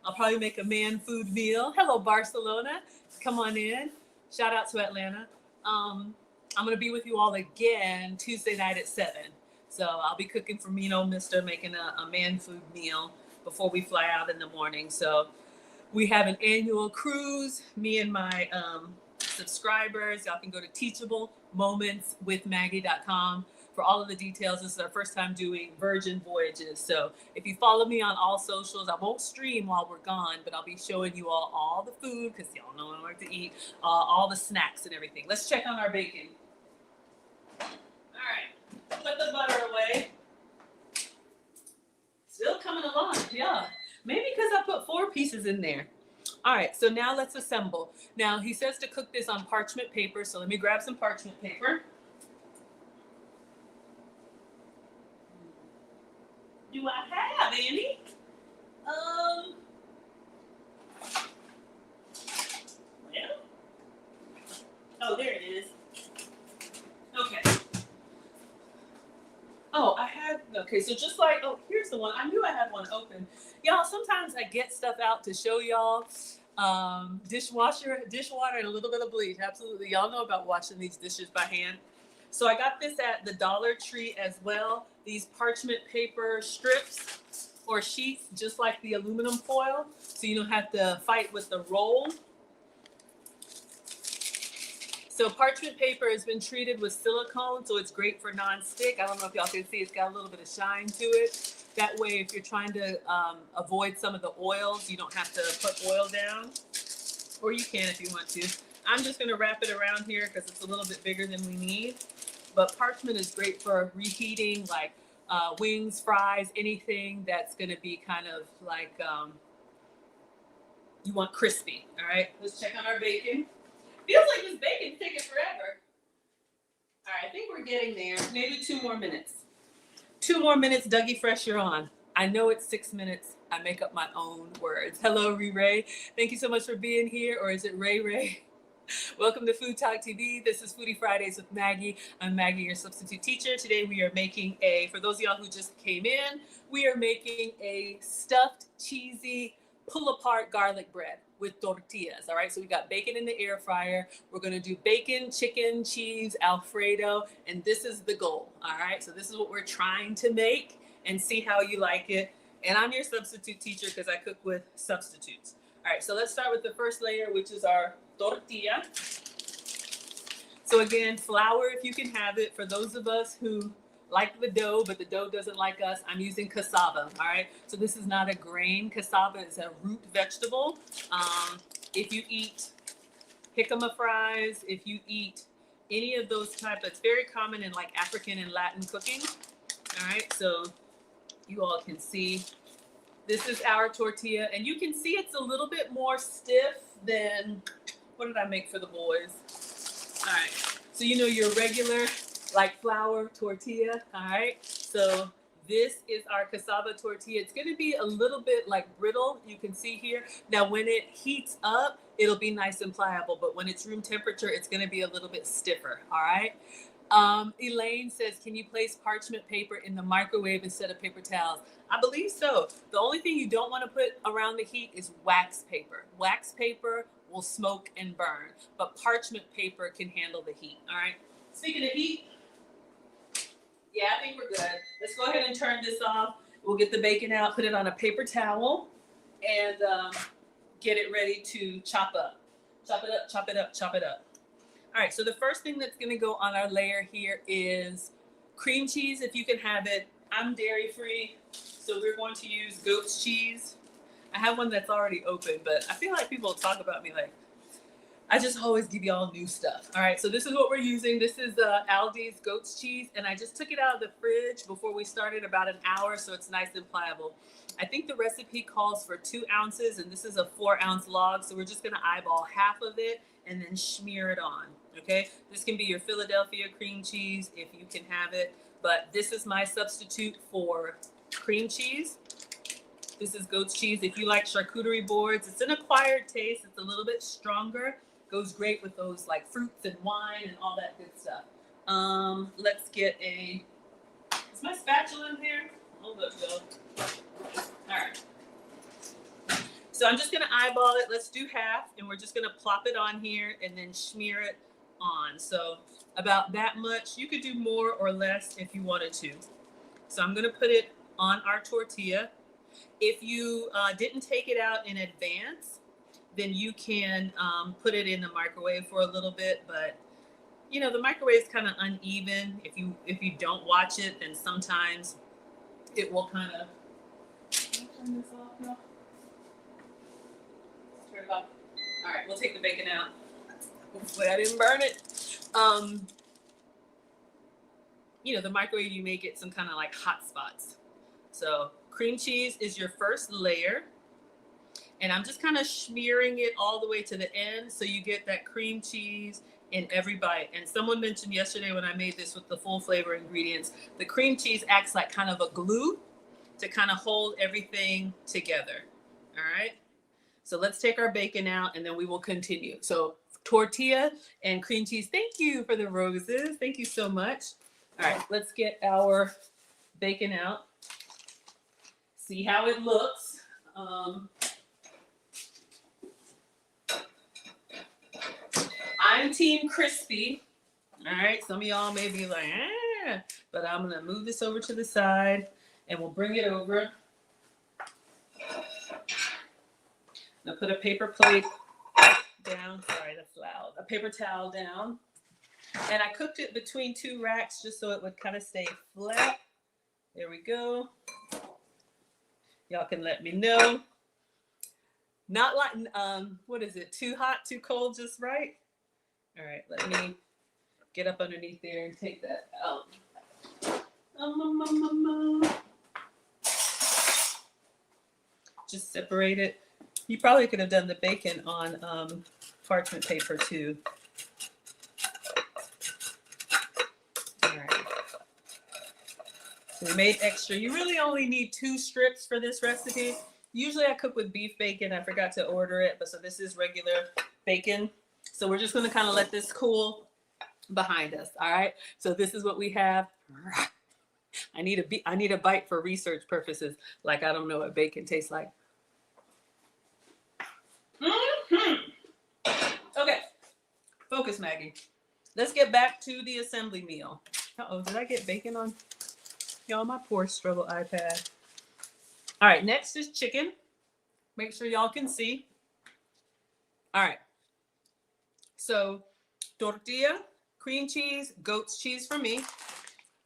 I'll probably make a man food meal. Hello, Barcelona. Come on in. Shout out to Atlanta. I'm going to be with you all again Tuesday night at 7. So I'll be cooking for me and old mister, making a man food meal before we fly out in the morning. So we have an annual cruise. Me and my subscribers. Y'all can go to teachablemomentswithmaggie.com for all of the details. This is our first time doing virgin voyages. So if you follow me on all socials, I won't stream while we're gone, but I'll be showing you all the food, because y'all know I like to eat, all the snacks and everything. Let's check on our bacon. All right, put the butter away. Still coming along, yeah. Maybe because I put 4 pieces in there. All right, so now let's assemble. Now he says to cook this on parchment paper, so let me grab some parchment paper. Do I have any? Well, oh, there it is. Okay. Oh, I had, okay, so just like, oh, here's the one. I knew I had one open. Y'all, sometimes I get stuff out to show y'all. Dishwater, and a little bit of bleach. Absolutely. Y'all know about washing these dishes by hand. So I got this at the Dollar Tree as well. These parchment paper strips or sheets, just like the aluminum foil, so you don't have to fight with the roll. So parchment paper has been treated with silicone, so it's great for non-stick. I don't know if y'all can see, it's got a little bit of shine to it. That way, if you're trying to avoid some of the oils, you don't have to put oil down, or you can if you want to. I'm just gonna wrap it around here because it's a little bit bigger than we need. But parchment is great for reheating, like wings, fries, anything that's gonna be kind of like you want crispy. All right, let's check on our bacon. Feels like this bacon's taking forever. All right, I think we're getting there. Maybe 2 more minutes. 2 more minutes, Dougie Fresh, you're on. I know it's 6 minutes. I make up my own words. Hello, Ray. Thank you so much for being here. Or is it Ray? Welcome to Food Talk TV. This is Foodie Fridays with Maggie. I'm Maggie, your substitute teacher. Today we are making for those of y'all who just came in, we are making a stuffed, cheesy, pull-apart garlic bread with tortillas. All right, so we got bacon in the air fryer. We're gonna do bacon, chicken, cheese, Alfredo, and this is the goal. All right, so this is what we're trying to make and see how you like it. And I'm your substitute teacher because I cook with substitutes. All right, so let's start with the first layer, which is our tortilla. So again, flour if you can have it. For those of us who like the dough, but the dough doesn't like us, I'm using cassava, all right? So this is not a grain. Cassava is a root vegetable. If you eat jicama fries, if you eat any of those types, it's very common in like African and Latin cooking, all right? So you all can see, this is our tortilla, and you can see it's a little bit more stiff than, what did I make for the boys? All right, so you know your regular, like flour tortilla, all right? So this is our cassava tortilla. It's gonna be a little bit like brittle, you can see here. Now when it heats up, it'll be nice and pliable, but when it's room temperature, it's gonna be a little bit stiffer, all right? Elaine says, can you place parchment paper in the microwave instead of paper towels? I believe so. The only thing you don't wanna put around the heat is wax paper. Wax paper will smoke and burn, but parchment paper can handle the heat, all right? Speaking of heat, yeah, I think we're good. Let's go ahead and turn this off. We'll get the bacon out, put it on a paper towel, and get it ready to chop up. Chop it up, chop it up, chop it up. All right, so the first thing that's gonna go on our layer here is cream cheese, if you can have it. I'm dairy-free, so we're going to use goat's cheese. I have one that's already open, but I feel like people talk about me like, I just always give y'all new stuff. All right, so this is what we're using. This is Aldi's goat's cheese, and I just took it out of the fridge before we started, about an hour, so it's nice and pliable. I think the recipe calls for 2 ounces, and this is a 4-ounce log, so we're just gonna eyeball half of it and then smear it on, okay? This can be your Philadelphia cream cheese if you can have it, but this is my substitute for cream cheese. This is goat's cheese. If you like charcuterie boards, it's an acquired taste. It's a little bit stronger. Goes great with those like fruits and wine and all that good stuff. Let's get a, is my spatula in here? Oh, let's go. All right. So I'm just gonna eyeball it. Let's do half, and we're just gonna plop it on here and then smear it on. So about that much. You could do more or less if you wanted to. So I'm gonna put it on our tortilla. If you didn't take it out in advance, then you can put it in the microwave for a little bit. But you know, the microwave is kind of uneven. If you don't watch it, then sometimes it will kind of. Turn this off now. Turn it off. All right, we'll take the bacon out. Hopefully I didn't burn it. You know, the microwave, you may get some kind of like hot spots. So cream cheese is your first layer. And I'm just kind of smearing it all the way to the end so you get that cream cheese in every bite. And someone mentioned yesterday when I made this with the full flavor ingredients, the cream cheese acts like kind of a glue to kind of hold everything together. All right. So let's take our bacon out and then we will continue. So tortilla and cream cheese. Thank you for the roses. Thank you so much. All right, let's get our bacon out. See how it looks. I'm team crispy. All right, some of y'all may be like, but I'm gonna move this over to the side and we'll bring it over. Now put a paper plate down. Sorry, that's loud. A paper towel down. And I cooked it between two racks just so it would kind of stay flat. There we go. Y'all can let me know. Not like, what is it? Too hot, too cold, just right? All right, let me get up underneath there and take that out. Just separate it. You probably could have done the bacon on parchment paper too. All right. So we made extra. You really only need 2 strips for this recipe. Usually I cook with beef bacon. I forgot to order it, but so this is regular bacon. So we're just going to kind of let this cool behind us. All right. So this is what we have. I need a bite for research purposes. Like I don't know what bacon tastes like. Okay. Focus, Maggie. Let's get back to the assembly meal. Uh-oh, did I get bacon on? Y'all, my poor struggle iPad. All right, next is chicken. Make sure y'all can see. All right. So tortilla, cream cheese, goat's cheese for me.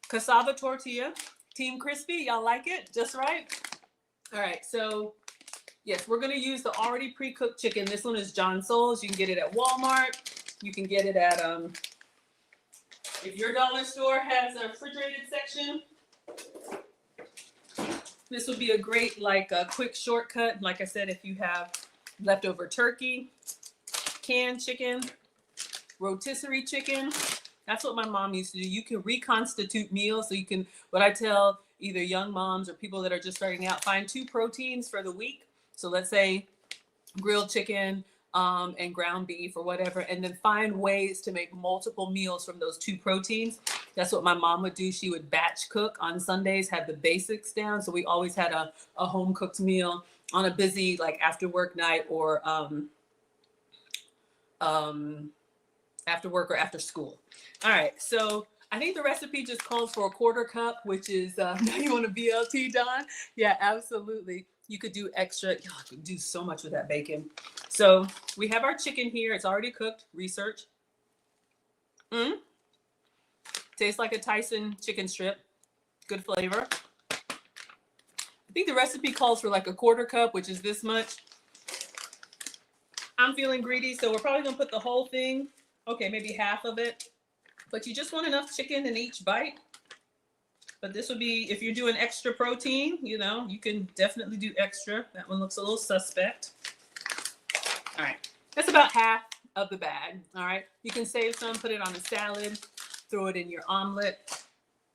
Cassava tortilla, team crispy. Y'all like it? Just right? All right, so yes, we're gonna use the already pre-cooked chicken. This one is John Souls. You can get it at Walmart. You can get it at, if your dollar store has a refrigerated section, this would be a great, like a quick shortcut. Like I said, if you have leftover turkey, canned chicken, rotisserie chicken, that's what my mom used to do. You can reconstitute meals. So you can, what I tell either young moms or people that are just starting out, find 2 proteins for the week. So let's say grilled chicken and ground beef or whatever, and then find ways to make multiple meals from those 2 proteins. That's what my mom would do. She would batch cook on Sundays, have the basics down. So we always had a home cooked meal on a busy like after work night or after work or after school. All right, so I think the recipe just calls for a 1/4 cup, which is, now you want a BLT, Don? Yeah, absolutely. You could do extra. Oh, I could do so much with that bacon. So we have our chicken here. It's already cooked. Research. Tastes like a Tyson chicken strip. Good flavor. I think the recipe calls for like a 1/4 cup, which is this much. I'm feeling greedy, so we're probably gonna put the whole thing. Okay, maybe half of it. But you just want enough chicken in each bite. But this would be, if you're doing extra protein, you know, you can definitely do extra. That one looks a little suspect. All right, that's about half of the bag. All right, you can save some, put it on a salad, throw it in your omelet,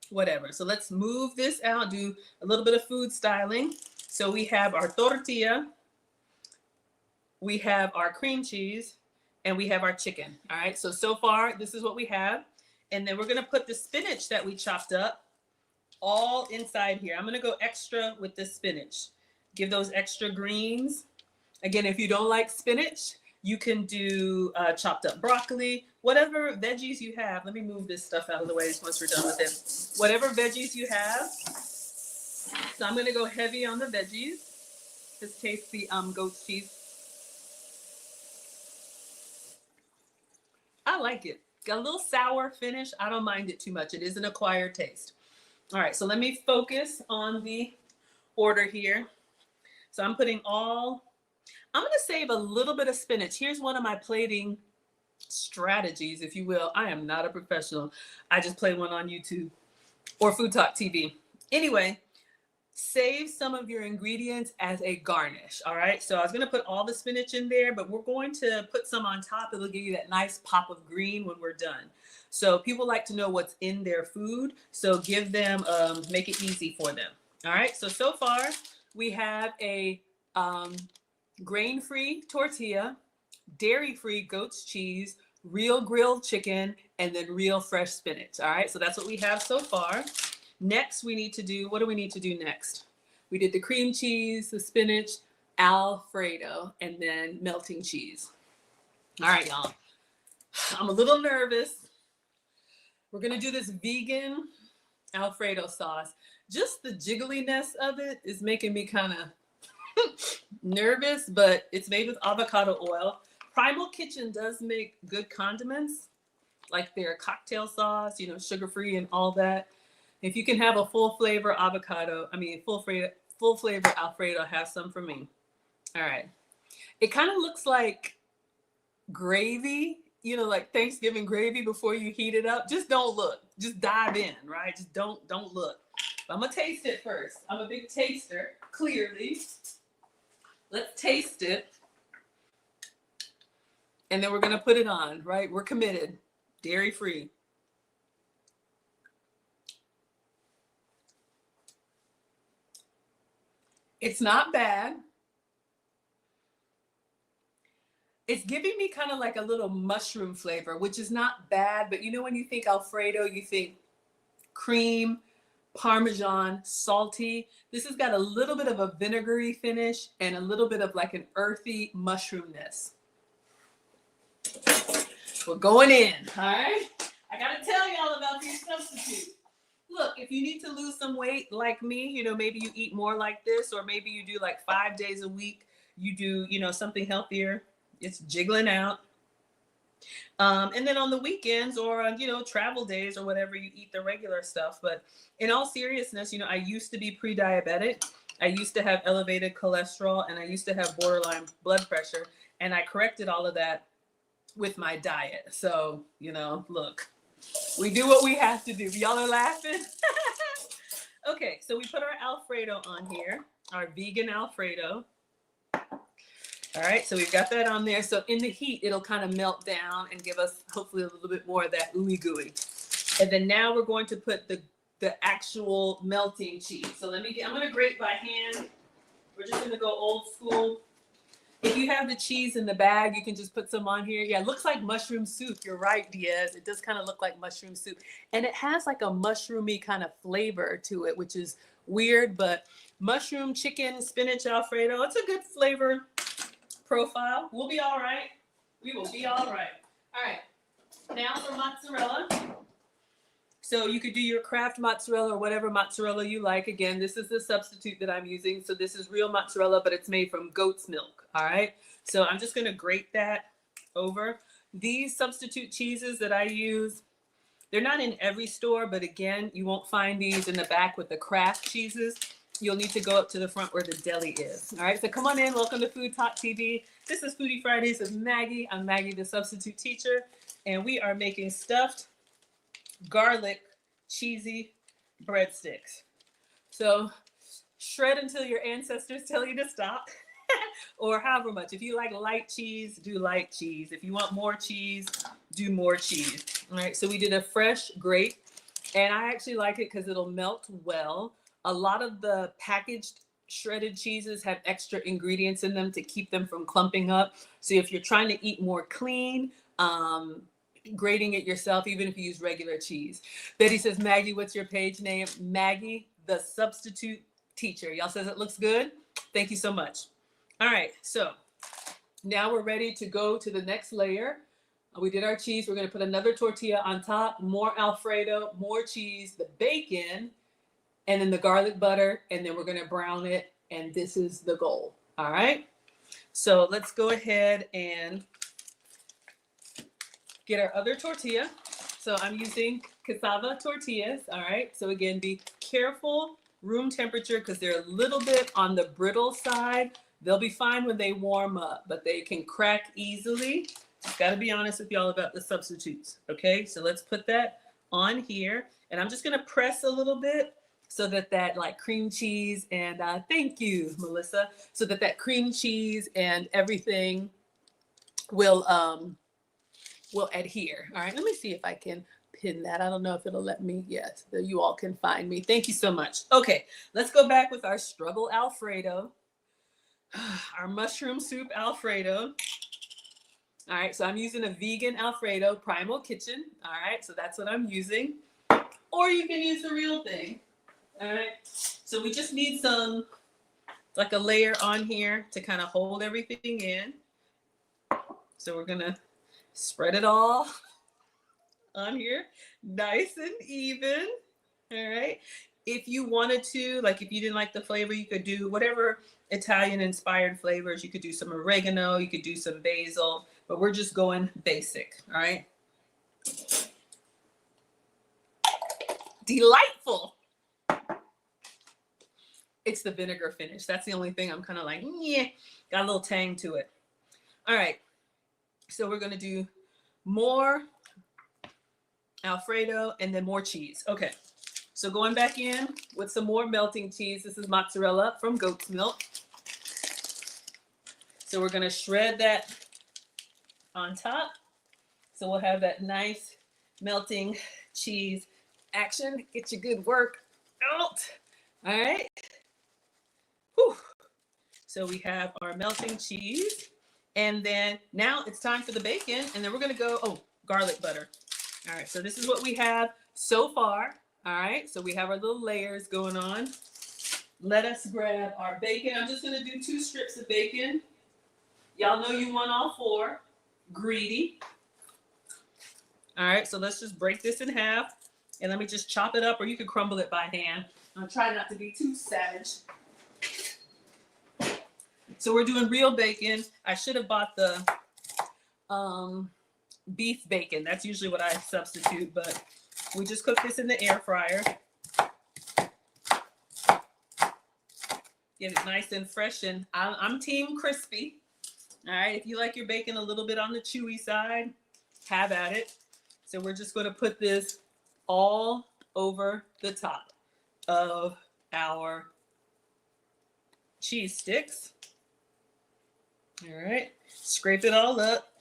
whatever. So let's move this out, do a little bit of food styling. So we have our tortilla, we have our cream cheese, and we have our chicken. All right, so far, this is what we have. And then we're gonna put the spinach that we chopped up all inside here. I'm gonna go extra with the spinach. Give those extra greens. Again, if you don't like spinach, you can do chopped up broccoli, whatever veggies you have. Let me move this stuff out of the way once we're done with it. Whatever veggies you have. So I'm gonna go heavy on the veggies. Just taste the goat's cheese. I like it. Got a little sour finish. I don't mind it too much. It is an acquired taste. All right, so let me focus on the order here. So I'm going to save a little bit of spinach. Here's one of my plating strategies, if you will. I am not a professional. I just play one on YouTube or Food Talk TV. Anyway, save some of your ingredients as a garnish. All right, so I was going to put all the spinach in there, but we're going to put some on top. It'll give you that nice pop of green when we're done. So people like to know what's in their food, so give them, make it easy for them. All right, so far we have a grain-free tortilla, dairy-free goat's cheese, real grilled chicken, and then real fresh spinach. All right, so that's what we have so far. Next, we need to do, what do we need to do next? We did the cream cheese, the spinach, Alfredo, and then melting cheese. All right, y'all. I'm a little nervous. We're gonna do this vegan Alfredo sauce. Just the jiggliness of it is making me kind of nervous, but it's made with avocado oil. Primal Kitchen does make good condiments, like their cocktail sauce, you know, sugar-free and all that. If you can have a full flavor Alfredo, have some for me. All right. It kind of looks like gravy, you know, like Thanksgiving gravy before you heat it up. Just don't look. Just dive in, right? Just don't look. I'm gonna taste it first. I'm a big taster, clearly. Let's taste it. And then we're gonna put it on, right? We're committed. Dairy free. It's not bad. It's giving me kind of like a little mushroom flavor, which is not bad. But you know, when you think Alfredo, you think cream, Parmesan, salty. This has got a little bit of a vinegary finish and a little bit of like an earthy mushroomness. We're going in, all right? I gotta tell y'all about these substitutes. Look, if you need to lose some weight like me, you know, maybe you eat more like this, or maybe you do like 5 days a week, you do, you know, something healthier. It's jiggling out. And then on the weekends or on, you know, travel days or whatever, you eat the regular stuff. But in all seriousness, you know, I used to be pre-diabetic. I used to have elevated cholesterol, and I used to have borderline blood pressure. And I corrected all of that with my diet. So, you know, look, we do what we have to do. Y'all are laughing. Okay, so we put our Alfredo on here, our vegan Alfredo. All right, so we've got that on there. So in the heat, it'll kind of melt down and give us hopefully a little bit more of that ooey gooey. And then now we're going to put the actual melting cheese. So I'm gonna grate by hand. We're just gonna go old school. If you have the cheese in the bag, you can just put some on here. Yeah, it looks like mushroom soup. You're right, Diaz. It does kind of look like mushroom soup. And it has like a mushroomy kind of flavor to it, which is weird, but mushroom, chicken, spinach, Alfredo, it's a good flavor profile. We'll be all right. We will be all right. All right, now for mozzarella. So you could do your Kraft mozzarella or whatever mozzarella you like. Again, this is the substitute that I'm using. So this is real mozzarella, but it's made from goat's milk. All right. So I'm just going to grate that over. These substitute cheeses that I use, they're not in every store, but again, you won't find these in the back with the Kraft cheeses. You'll need to go up to the front where the deli is. All right. So come on in. Welcome to Food Talk TV. This is Foodie Fridays with Maggie. I'm Maggie, the substitute teacher, and we are making stuffed garlic cheesy breadsticks. So shred until your ancestors tell you to stop, or however much. If you like light cheese, do light cheese. If you want more cheese, do more cheese. All right, so we did a fresh grate, and I actually like it because it'll melt well. A lot of the packaged shredded cheeses have extra ingredients in them to keep them from clumping up. So if you're trying to eat more clean, grating it yourself, even if you use regular cheese. Betty says, Maggie, what's your page name? Maggie, the substitute teacher. Y'all says it looks good. Thank you so much. All right, so now we're ready to go to the next layer. We did our cheese. We're going to put another tortilla on top, more Alfredo, more cheese, the bacon, and then the garlic butter, and then we're going to brown it, and this is the goal. All right, so let's go ahead and get our other tortilla. So I'm using cassava tortillas, all right? So again, be careful, room temperature, because they're a little bit on the brittle side. They'll be fine when they warm up, but they can crack easily. Just got to be honest with y'all about the substitutes, okay? So let's put that on here, and I'm just gonna press a little bit so that like cream cheese and thank you, Melissa, so that cream cheese and everything will adhere. All right, let me see if I can pin that. I don't know if it'll let me. Yes, so you all can find me. Thank you so much. Okay, let's go back with our struggle Alfredo, our mushroom soup Alfredo. All right, so I'm using a vegan Alfredo, Primal Kitchen. All right, so that's what I'm using. Or you can use the real thing. All right, so we just need some, like a layer on here to kind of hold everything in. So we're gonna spread it all on here, nice and even. All right. If you wanted to, like if you didn't like the flavor, you could do whatever Italian inspired flavors. You could do some oregano, you could do some basil, but we're just going basic. All right. Delightful. It's the vinegar finish. That's the only thing I'm kind of like, yeah, got a little tang to it. All right. So we're going to do more Alfredo and then more cheese. Okay. So going back in with some more melting cheese. This is mozzarella from goat's milk. So we're going to shred that on top. So we'll have that nice melting cheese action. Get your good work out. All right. Whew. So we have our melting cheese. And then now it's time for the bacon. And then we're going to go, garlic butter. All right. So this is what we have so far. All right. So we have our little layers going on. Let us grab our bacon. I'm just going to do 2 strips of bacon. Y'all know you want all 4. Greedy. All right. So let's just break this in half. And let me just chop it up, or you can crumble it by hand. I'm trying not to be too savage. So we're doing real bacon. I should have bought the beef bacon. That's usually what I substitute, but we just cook this in the air fryer. Get it nice and fresh, and I'm team crispy. All right, if you like your bacon a little bit on the chewy side, have at it. So we're just going to put this all over the top of our cheese sticks. All right, scrape it all up.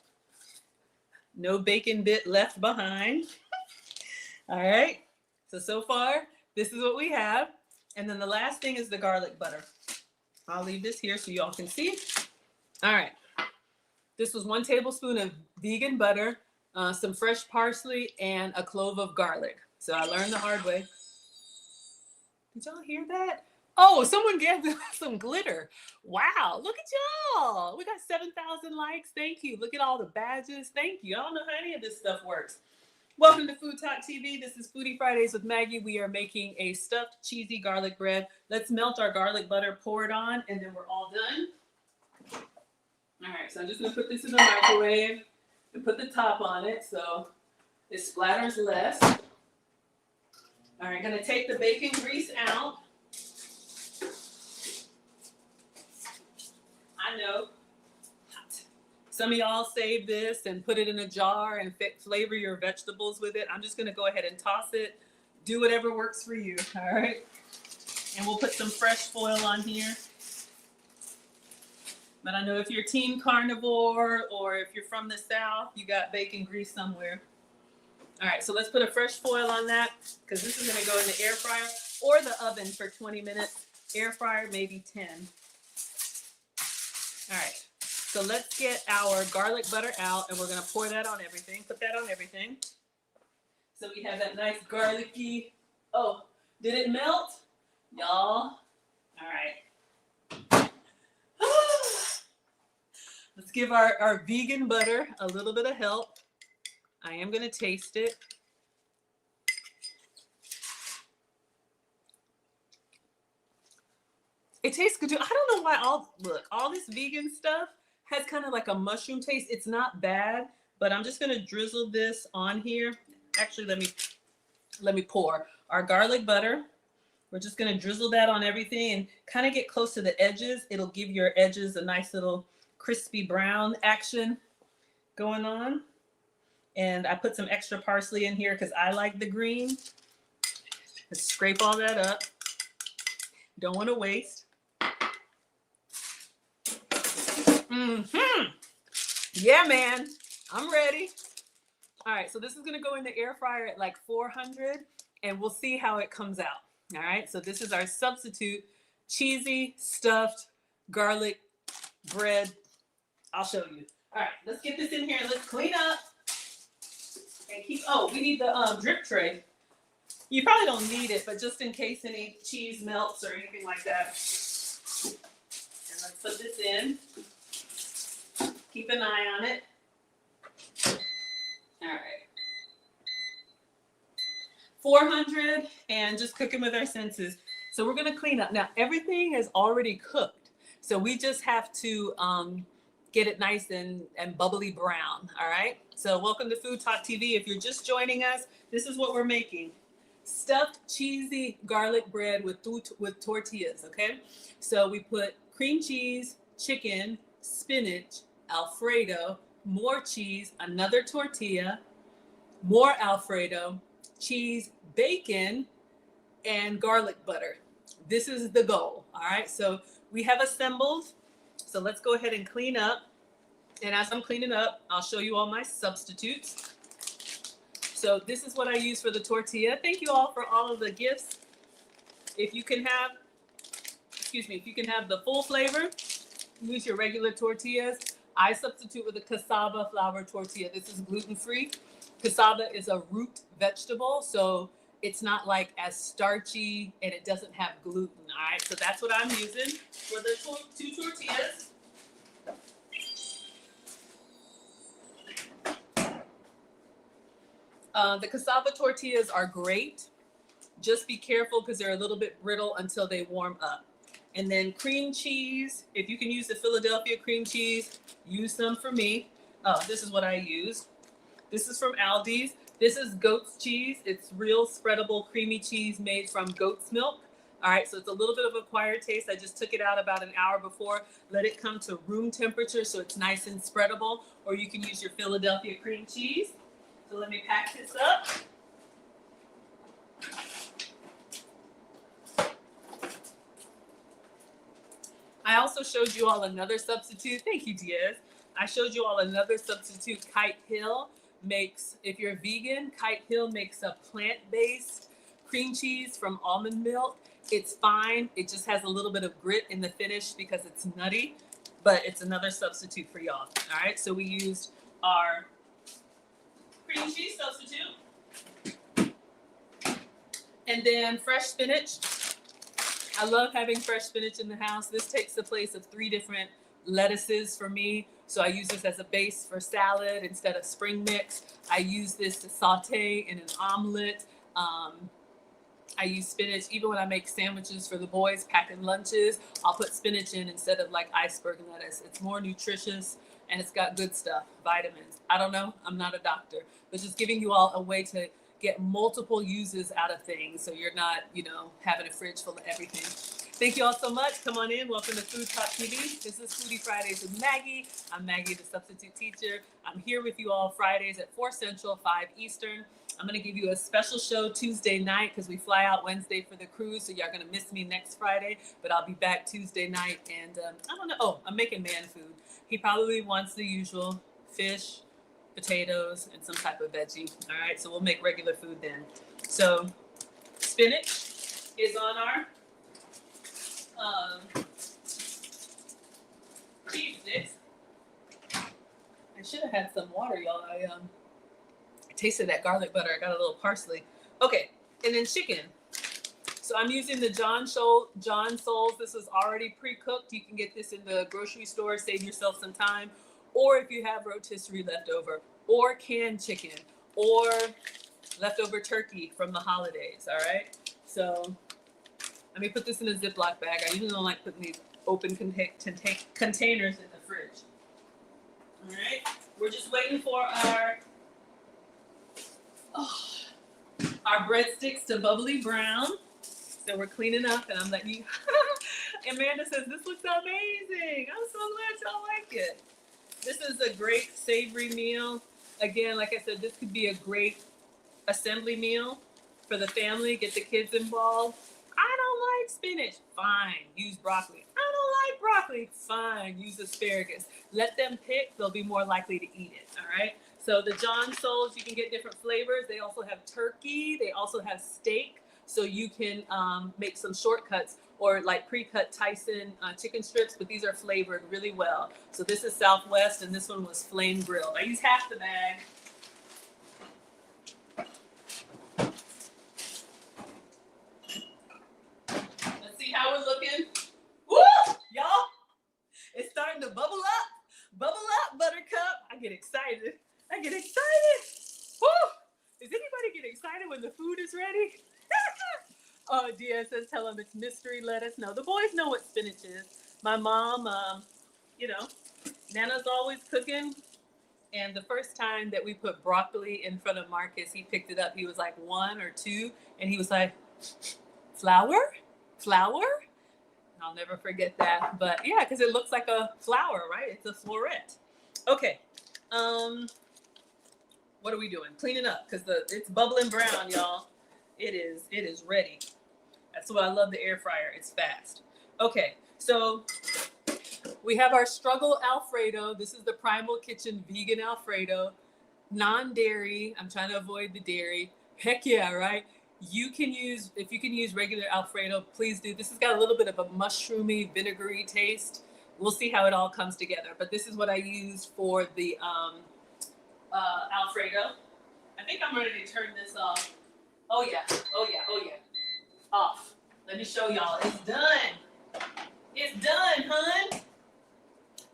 No bacon bit left behind. All right, so far, this is what we have. And then the last thing is the garlic butter. I'll leave this here so y'all can see. All right, this was 1 tablespoon of vegan butter, some fresh parsley, and a clove of garlic. So I learned the hard way. Did y'all hear that? Oh, someone gave them some glitter. Wow, look at y'all. We got 7,000 likes. Thank you. Look at all the badges. Thank you. I don't know how any of this stuff works. Welcome to Food Talk TV. This is Foodie Fridays with Maggie. We are making a stuffed cheesy garlic bread. Let's melt our garlic butter, pour it on, and then we're all done. All right, so I'm just gonna put this in the microwave and put the top on it so it splatters less. All right, gonna take the bacon grease out. I know. Some of y'all save this and put it in a jar and flavor your vegetables with it. I'm just going to go ahead and toss it. Do whatever works for you, all right? And we'll put some fresh foil on here. But I know if you're team carnivore or if you're from the South, you got bacon grease somewhere. All right, so let's put a fresh foil on that because this is going to go in the air fryer or the oven for 20 minutes. Air fryer, maybe 10. All right. So let's get our garlic butter out, and we're going to pour that on everything. Put that on everything. So we have that nice garlicky. Oh, did it melt? Y'all. All right. Let's give our vegan butter a little bit of help. I am going to taste it. It tastes good too. I don't know why all this vegan stuff has kind of like a mushroom taste. It's not bad, but I'm just gonna drizzle this on here. Actually, let me pour our garlic butter. We're just gonna drizzle that on everything and kind of get close to the edges. It'll give your edges a nice little crispy brown action going on. And I put some extra parsley in here because I like the green. Let's scrape all that up. Don't want to waste. Yeah, man, I'm ready. All right, so this is gonna go in the air fryer at like 400 and we'll see how it comes out. All right, so this is our substitute cheesy stuffed garlic bread. I'll show you. All right, let's get this in here and let's clean up and keep, oh, we need the drip tray. You probably don't need it, but just in case any cheese melts or anything like that. And let's put this in. Keep an eye on it. All right. 400 and just cooking with our senses. So we're gonna clean up. Now everything is already cooked. So we just have to get it nice and bubbly brown, all right? So welcome to Food Talk TV. If you're just joining us, this is what we're making. Stuffed cheesy garlic bread with tortillas, okay? So we put cream cheese, chicken, spinach, Alfredo, more cheese, another tortilla, more Alfredo, cheese, bacon, and garlic butter. This is the goal, all right? So we have assembled. So let's go ahead and clean up. And as I'm cleaning up, I'll show you all my substitutes. So this is what I use for the tortilla. Thank you all for all of the gifts. If you can have, if you can have the full flavor, use your regular tortillas. I substitute with a cassava flour tortilla. This is gluten-free. Cassava is a root vegetable, so it's not like as starchy and it doesn't have gluten, all right? So that's what I'm using for the two tortillas. The cassava tortillas are great. Just be careful because they're a little bit brittle until they warm up. And then cream cheese, if you can use the Philadelphia cream cheese, use some for me. Oh, this is what I use. This is from Aldi's. This is goat's cheese. It's real spreadable creamy cheese made from goat's milk. All right, so it's a little bit of an acquired taste. I just took it out about an hour before. Let it come to room temperature so it's nice and spreadable. Or you can use your Philadelphia cream cheese. So let me pack this up. I also showed you all another substitute. Thank you, Diaz. I showed you all another substitute. Kite Hill makes, if you're vegan, Kite Hill makes a plant-based cream cheese from almond milk. It's fine. It just has a little bit of grit in the finish because it's nutty, but it's another substitute for y'all. All right, so we used our cream cheese substitute. And then fresh spinach. I love having fresh spinach in the house. This takes the place of 3 different lettuces for me. So I use this as a base for salad instead of spring mix. I use this to saute in an omelet. I use spinach even when I make sandwiches for the boys, packing lunches. I'll put spinach in instead of like iceberg lettuce. It's more nutritious and it's got good stuff, vitamins. I don't know, I'm not a doctor, but just giving you all a way to get multiple uses out of things so you're not, having a fridge full of everything. Thank you all so much. Come on in. Welcome to Food Talk TV. This is Foodie Fridays with Maggie. I'm Maggie, the substitute teacher. I'm here with you all Fridays at 4 Central, 5 Eastern. I'm going to give you a special show Tuesday night because we fly out Wednesday for the cruise, so y'all going to miss me next Friday, but I'll be back Tuesday night, and I don't know. Oh, I'm making man food. He probably wants the usual fish, potatoes, and some type of veggie. All right, so we'll make regular food then. So spinach is on our cheese sticks. I should have had some water, y'all. I tasted that garlic butter. I got a little parsley. Okay, and then chicken. So I'm using the John Souls. This is already pre-cooked. You can get this in the grocery store. Save yourself some time. Or if you have rotisserie left over, or canned chicken, or leftover turkey from the holidays, all right? So let me put this in a Ziploc bag. I usually don't like putting these open containers in the fridge. All right. we're just waiting for our breadsticks to bubbly brown. So we're cleaning up, and I'm letting you. Amanda says, this looks amazing. I'm so glad y'all like it. This is a great savory meal. Again, like I said, this could be a great assembly meal for the family. Get the kids involved. I don't like spinach. Fine, use broccoli. I don't like broccoli. Fine, use asparagus. Let them pick. They'll be more likely to eat it, all right? So the John Souls, you can get different flavors. They also have turkey. They also have steak. So you can make some shortcuts or like pre-cut Tyson chicken strips, but these are flavored really well. So this is Southwest, and this one was flame grilled. I use half the bag. Let's see how we're looking. Woo! Y'all, it's starting to bubble up. Bubble up, Buttercup. I get excited. Woo! Does anybody get excited when the food is ready? Oh, Dia says, tell them it's mystery lettuce. No, the boys know what spinach is. My mom, Nana's always cooking. And the first time that we put broccoli in front of Marcus, he picked it up. He was like 1 or 2. And he was like, flour? I'll never forget that. But yeah, because it looks like a flower, right? It's a floret. Okay. What are we doing? Cleaning up because it's bubbling brown, y'all. It is ready. That's why I love the air fryer. It's fast. Okay, so we have our struggle Alfredo. This is the Primal Kitchen vegan Alfredo, non-dairy. I'm trying to avoid the dairy. Heck yeah, right? If you can use regular Alfredo, please do. This has got a little bit of a mushroomy, vinegary taste. We'll see how it all comes together. But this is what I used for the Alfredo. I think I'm ready to turn this off. Oh yeah. Off. Let me show y'all. It's done. Hun.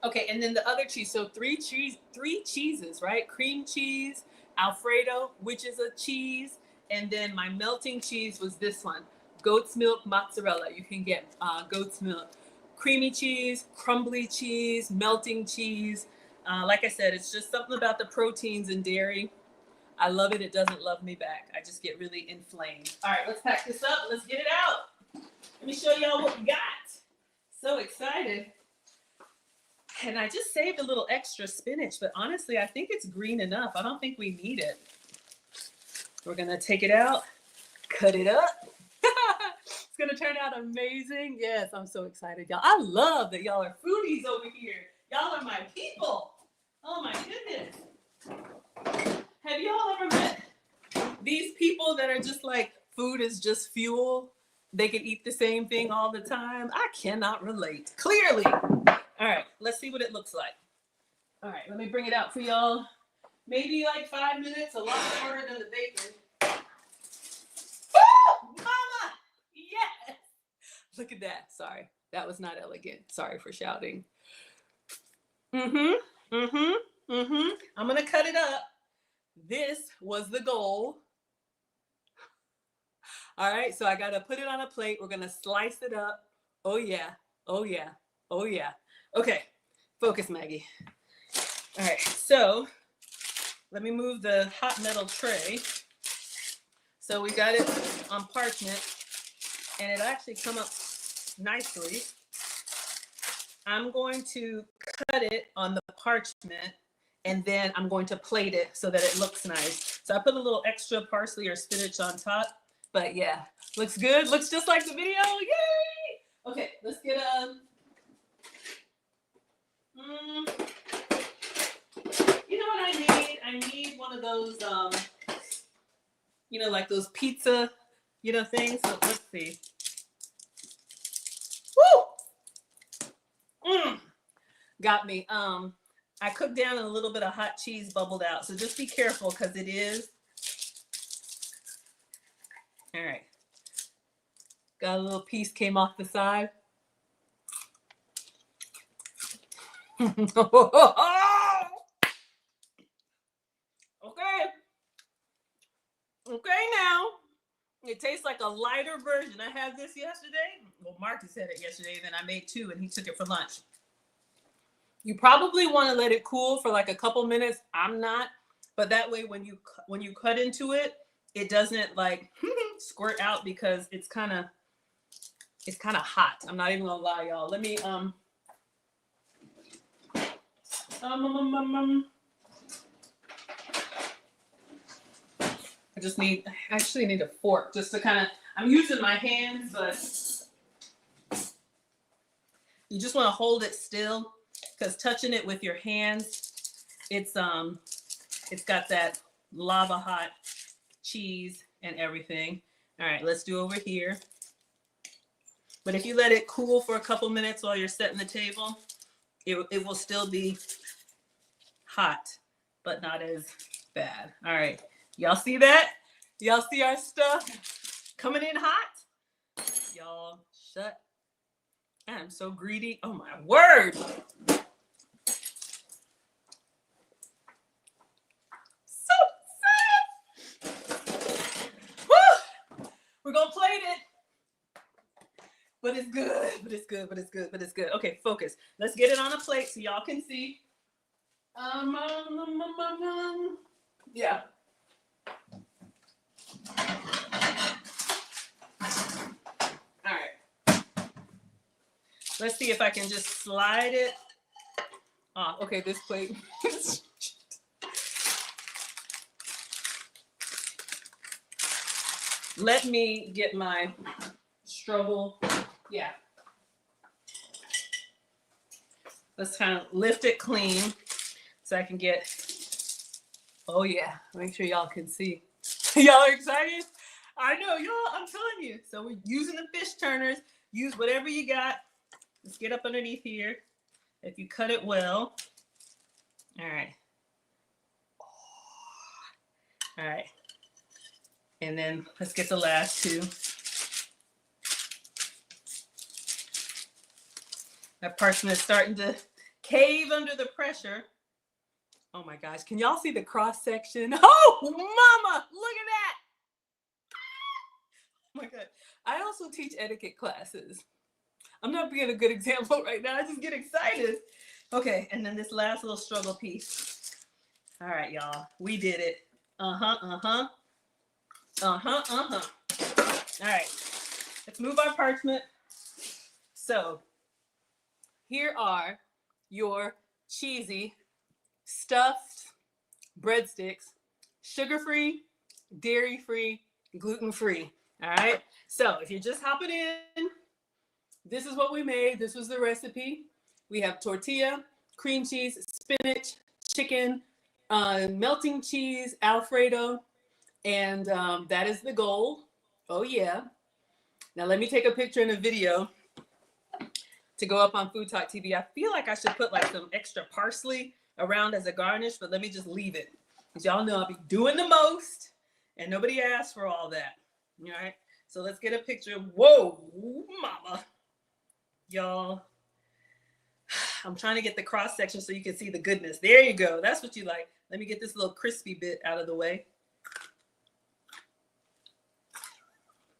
Okay, and then the other cheese. So three cheeses, right? Cream cheese, Alfredo, which is a cheese, and then my melting cheese was this one, goat's milk mozzarella. You can get goat's milk, creamy cheese, crumbly cheese, melting cheese. Like I said, it's just something about the proteins in dairy. I love it. It doesn't love me back. I just get really inflamed. All right, let's pack this up. Let's get it out. Let me show y'all what we got. So excited. And I just saved a little extra spinach, but honestly, I think it's green enough. I don't think we need it. We're going to take it out, cut it up. It's going to turn out amazing. Yes, I'm so excited, y'all. I love that y'all are foodies over here. Y'all are my people. Oh my goodness. Have y'all ever met these people that are just like, food is just fuel? They can eat the same thing all the time. I cannot relate, clearly. All right, let's see what it looks like. All right, let me bring it out for y'all. Maybe like 5 minutes, a lot shorter than the bacon. Woo! Mama! Yes! Look at that. Sorry, that was not elegant. Sorry for shouting. I'm gonna cut it up. This was the goal. All right, so I gotta put it on a plate. We're gonna slice it up. Oh yeah. Okay, focus, Maggie. All right, so let me move the hot metal tray. So we got it on parchment, and it actually come up nicely. I'm going to cut it on the parchment, and then I'm going to plate it so that it looks nice. So I put a little extra parsley or spinach on top, but yeah, looks good. Looks just like the video. Yay! Okay, let's get you know what I need? I need one of those, like those pizza, things. So let's see. Woo! Got me. I cooked down and a little bit of hot cheese bubbled out. So just be careful because it is. All right. Got a little piece came off the side. Okay, now. It tastes like a lighter version. I had this yesterday. Well, Marcus had it yesterday, then I made 2, and he took it for lunch. You probably want to let it cool for like a couple minutes. I'm not, but that way when you cut into it, it doesn't like squirt out because it's kind of hot. I'm not even gonna lie, y'all. Let me I actually need a fork just to kind of, I'm using my hands, but you just want to hold it still because touching it with your hands, it's got that lava hot cheese and everything. All right, let's do over here. But if you let it cool for a couple minutes while you're setting the table, it will still be hot, but not as bad. All right, y'all see that? Y'all see our stuff coming in hot? Y'all shut. I'm so greedy. Oh my word. So sad. Woo! We're gonna plate it. But it's good, but it's good, but it's good, but it's good. Okay, focus. Let's get it on a plate so y'all can see. Yeah. All right. Let's see if I can just slide it off. Okay, this plate. Let me get my struggle. Yeah. Let's kind of lift it clean so I can get, oh yeah, make sure y'all can see. Y'all are excited? I know, y'all, I'm telling you. So we're using the fish turners. Use whatever you got. Let's get up underneath here. If you cut it well. All right. All right. And then let's get the last two. That parchment is starting to cave under the pressure. Oh my gosh, can y'all see the cross section? Oh, mama, look at that. Oh my God. I also teach etiquette classes. I'm not being a good example right now. I just get excited. Okay, and then this last little struggle piece. All right, y'all, we did it. Uh-huh. All right, let's move our parchment. So here are your cheesy stuffed breadsticks, sugar-free, dairy-free, gluten-free. All right. So if you're just hopping in, this is what we made. This was the recipe. We have tortilla, cream cheese, spinach, chicken, melting cheese, Alfredo, and that is the goal. Oh yeah. Now let me take a picture and a video to go up on Food Talk TV. I feel like I should put like some extra parsley around as a garnish, but let me just leave it. Because y'all know I'll be doing the most and nobody asked for all that. All right. So let's get a picture. Whoa, mama. Y'all. I'm trying to get the cross section so you can see the goodness. There you go. That's what you like. Let me get this little crispy bit out of the way.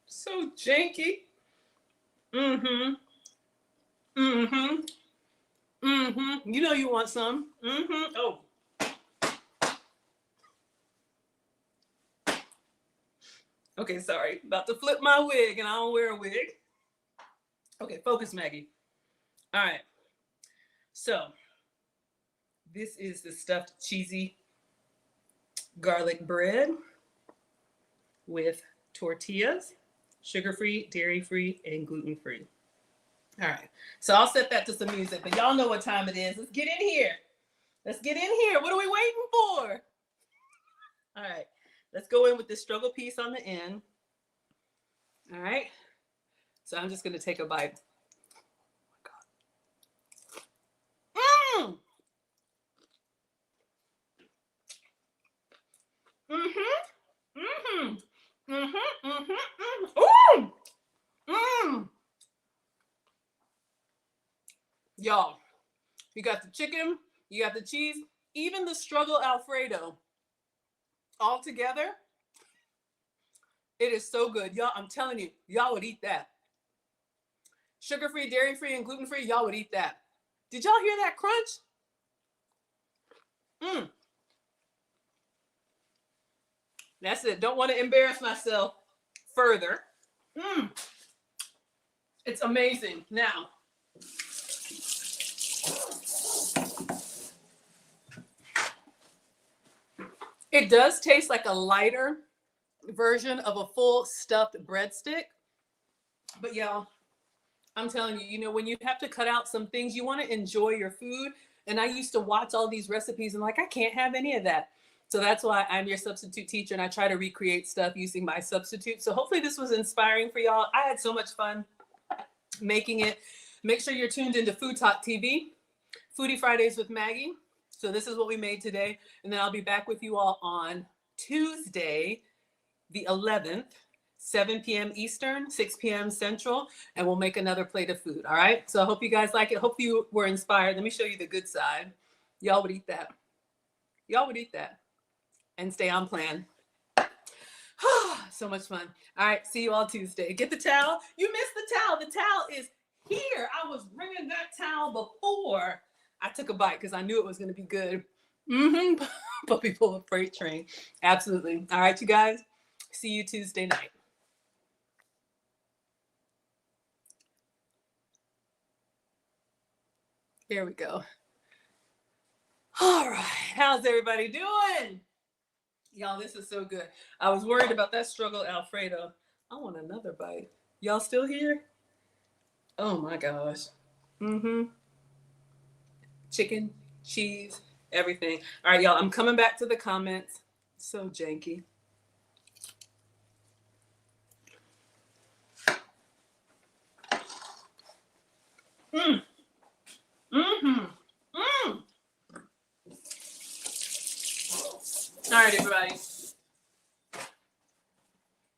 So janky. You know you want some. Oh. Okay, sorry. About to flip my wig and I don't wear a wig. Okay, focus, Maggie. All right. So this is the stuffed cheesy garlic bread with tortillas, sugar-free, dairy-free, and gluten-free. All right. So I'll set that to some music, but y'all know what time it is. Let's get in here. Let's get in here. What are we waiting for? All right. Let's go in with this struggle piece on the end. All right. So I'm just going to take a bite. Oh my God. Y'all, you got the chicken, you got the cheese, even the struggle Alfredo all together. It is so good. Y'all, I'm telling you, y'all would eat that. Sugar-free, dairy-free, and gluten-free, y'all would eat that. Did y'all hear that crunch? Mm. That's it. Don't want to embarrass myself further. Mm. It's amazing. Now, it does taste like a lighter version of a full stuffed breadstick. But y'all, I'm telling you, you know, when you have to cut out some things, you want to enjoy your food. And I used to watch all these recipes and like, I can't have any of that. So that's why I'm your substitute teacher and I try to recreate stuff using my substitute. So hopefully this was inspiring for y'all. I had so much fun making it. Make sure you're tuned into Food Talk TV, Foodie Fridays with Maggie. So this is what we made today. And then I'll be back with you all on Tuesday, the 11th, 7 p.m. Eastern, 6 p.m. Central, and we'll make another plate of food. All right. So I hope you guys like it. Hope you were inspired. Let me show you the good side. Y'all would eat that. Y'all would eat that and stay on plan. So much fun. All right. See you all Tuesday. Get the towel. You missed the towel. The towel is here. I was bringing that towel before I took a bite because I knew it was going to be good. But people a freight train. Absolutely. All right, you guys. See you Tuesday night. Here we go. All right. How's everybody doing? Y'all, this is so good. I was worried about that struggle Alfredo. I want another bite. Y'all still here? Oh my gosh. Chicken, cheese, everything. All right, y'all. I'm coming back to the comments. So janky. All right, everybody.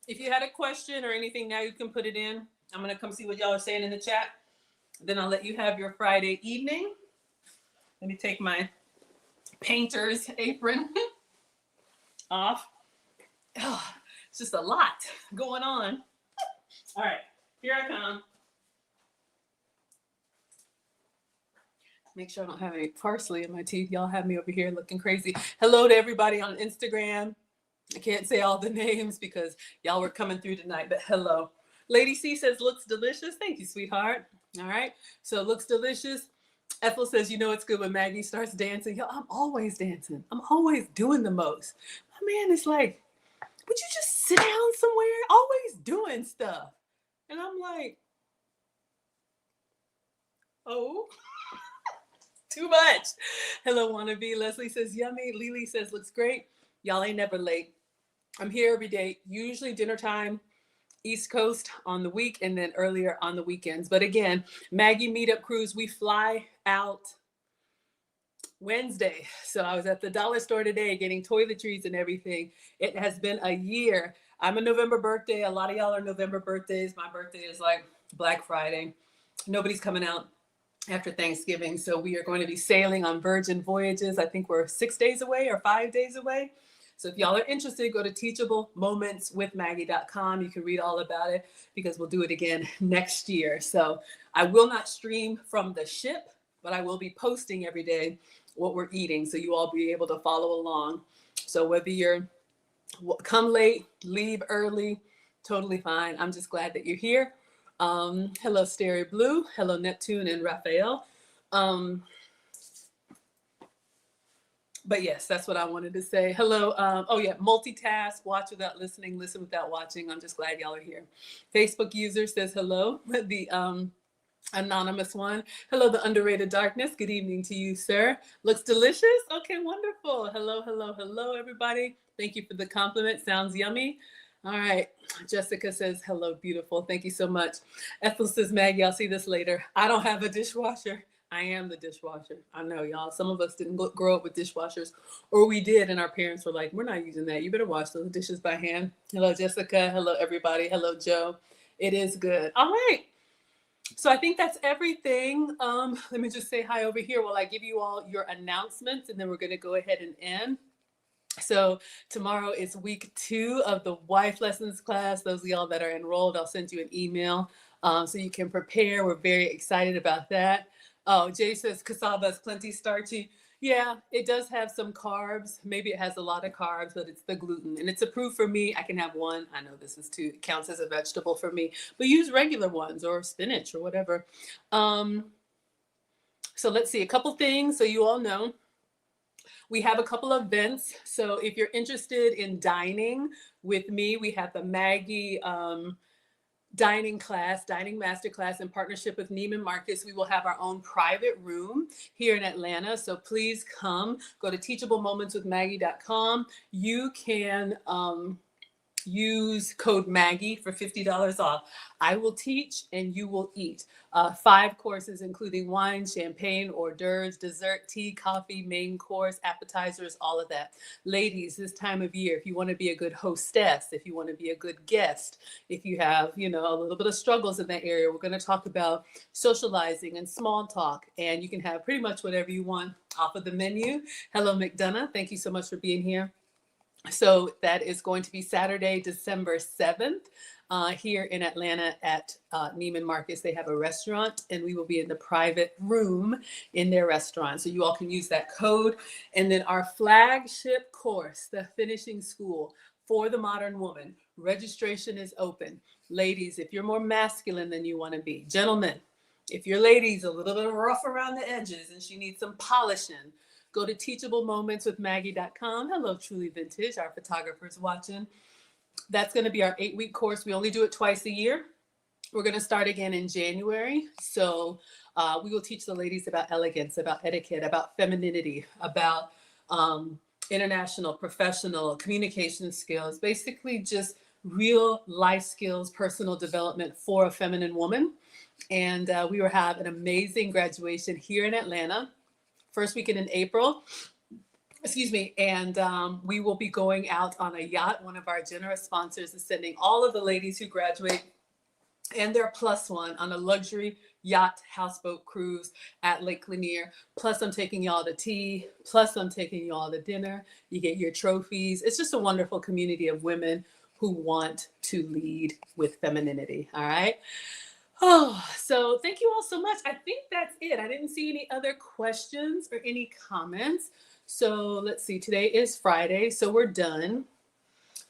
If you had a question or anything, now you can put it in. I'm going to come see what y'all are saying in the chat. Then I'll let you have your Friday evening. Let me take my painter's apron off. Oh, it's just a lot going on. All right, here I come. Make sure I don't have any parsley in my teeth. Y'all have me over here looking crazy. Hello to everybody on Instagram. I can't say all the names because y'all were coming through tonight, but hello. Lady C says, looks delicious. Thank you, sweetheart. All right. So it looks delicious. Ethel says, you know, it's good when Maggie starts dancing. Yo, I'm always dancing. I'm always doing the most. My man is like, would you just sit down somewhere? Always doing stuff. And I'm like, oh, too much. Hello, wannabe. Leslie says, yummy. Lily says, looks great. Y'all ain't never late. I'm here every day, usually dinner time, East Coast on the week, and then earlier on the weekends. But again, Maggie Meetup Cruise, we fly out Wednesday. So I was at the dollar store today getting toiletries and everything. It has been a year. I'm a November birthday. A lot of y'all are November birthdays. My birthday is like Black Friday. Nobody's coming out after Thanksgiving. So we are going to be sailing on Virgin Voyages. I think we're 6 days away or 5 days away. So if y'all are interested, go to teachablemomentswithmaggie.com. You can read all about it because we'll do it again next year. So I will not stream from the ship, but I will be posting every day what we're eating. So you all be able to follow along. So whether you're come late, leave early, totally fine. I'm just glad that you're here. Hello, Stereo Blue. Hello, Neptune and Raphael. But yes, that's what I wanted to say. Hello. Oh yeah, multitask, watch without listening, listen without watching. I'm just glad y'all are here. Facebook user says hello. The anonymous one. Hello, the underrated darkness. Good evening to you, sir. Looks delicious. Okay, wonderful. Hello, hello, hello, everybody. Thank you for the compliment. Sounds yummy. All right. Jessica says, hello, beautiful. Thank you so much. Ethel says, Maggie, I'll see this later. I don't have a dishwasher. I am the dishwasher. I know, y'all. Some of us didn't grow up with dishwashers, or we did, and our parents were like, we're not using that. You better wash those dishes by hand. Hello, Jessica. Hello, everybody. Hello, Joe. It is good. All right. So I think that's everything. Let me just say hi over here while I give you all your announcements, and then we're going to go ahead and end. So tomorrow is week 2 of the Wife Lessons class. Those of y'all that are enrolled, I'll send you an email so you can prepare. We're very excited about that. Oh, Jay says cassava is plenty starchy. Yeah, it does have some carbs. Maybe it has a lot of carbs, but it's the gluten. And it's approved for me. I can have one. I know this is too, it counts as a vegetable for me, but use regular ones or spinach or whatever. Um, so let's see, a couple things so you all know. We have a couple of events. So if you're interested in dining with me, we have the Maggie dining class, dining masterclass in partnership with Neiman Marcus. We will have our own private room here in Atlanta. So please come, go to teachablemomentswithmaggie.com. You can use code Maggie for $50 off. I will teach and you will eat. 5 courses, including wine, champagne, hors d'oeuvres, dessert, tea, coffee, main course, appetizers, all of that. Ladies, this time of year, if you want to be a good hostess, if you want to be a good guest, if you have, a little bit of struggles in that area, we're going to talk about socializing and small talk, and you can have pretty much whatever you want off of the menu. Hello, McDonough. Thank you so much for being here. So that is going to be Saturday, December 7th, here in Atlanta at Neiman Marcus. They have a restaurant, and we will be in the private room in their restaurant. So you all can use that code. And then our flagship course, the Finishing School for the Modern Woman, registration is open. Ladies, if you're more masculine than you want to be, gentlemen, if your lady's a little bit rough around the edges and she needs some polishing, go to teachablemomentswithmaggie.com. Hello, Truly Vintage, our photographers watching. That's going to be our 8-week course. We only do it twice a year. We're going to start again in January. So we will teach the ladies about elegance, about etiquette, about femininity, about international, professional communication skills, basically just real life skills, personal development for a feminine woman. And we will have an amazing graduation here in Atlanta. First weekend in April, and we will be going out on a yacht. One of our generous sponsors is sending all of the ladies who graduate and their plus one on a luxury yacht houseboat cruise at Lake Lanier. Plus I'm taking y'all to tea, plus I'm taking y'all to dinner. You get your trophies. It's just a wonderful community of women who want to lead with femininity, all right? Oh, so thank you all so much. I think that's it. I didn't see any other questions or any comments. So let's see. Today is Friday, so we're done.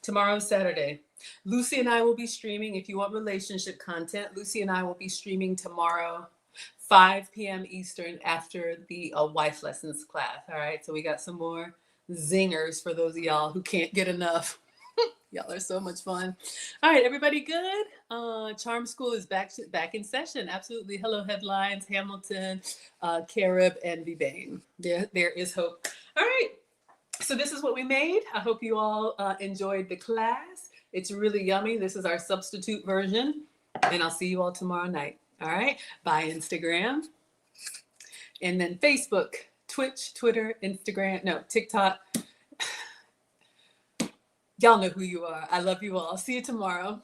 Tomorrow's Saturday. Lucy and I will be streaming. If you want relationship content, Lucy and I will be streaming tomorrow, 5 p.m. Eastern, after the wife lessons class. All right. So we got some more zingers for those of y'all who can't get enough. Y'all are so much fun. All right, everybody good? Charm School is back in session. Absolutely. Hello, Headlines, Hamilton, Carib, and Vivane. There is hope. All right. So this is what we made. I hope you all enjoyed the class. It's really yummy. This is our substitute version. And I'll see you all tomorrow night. All right. Bye, Instagram. And then Facebook, Twitch, Twitter, Instagram, no, TikTok. Y'all know who you are. I love you all. See you tomorrow.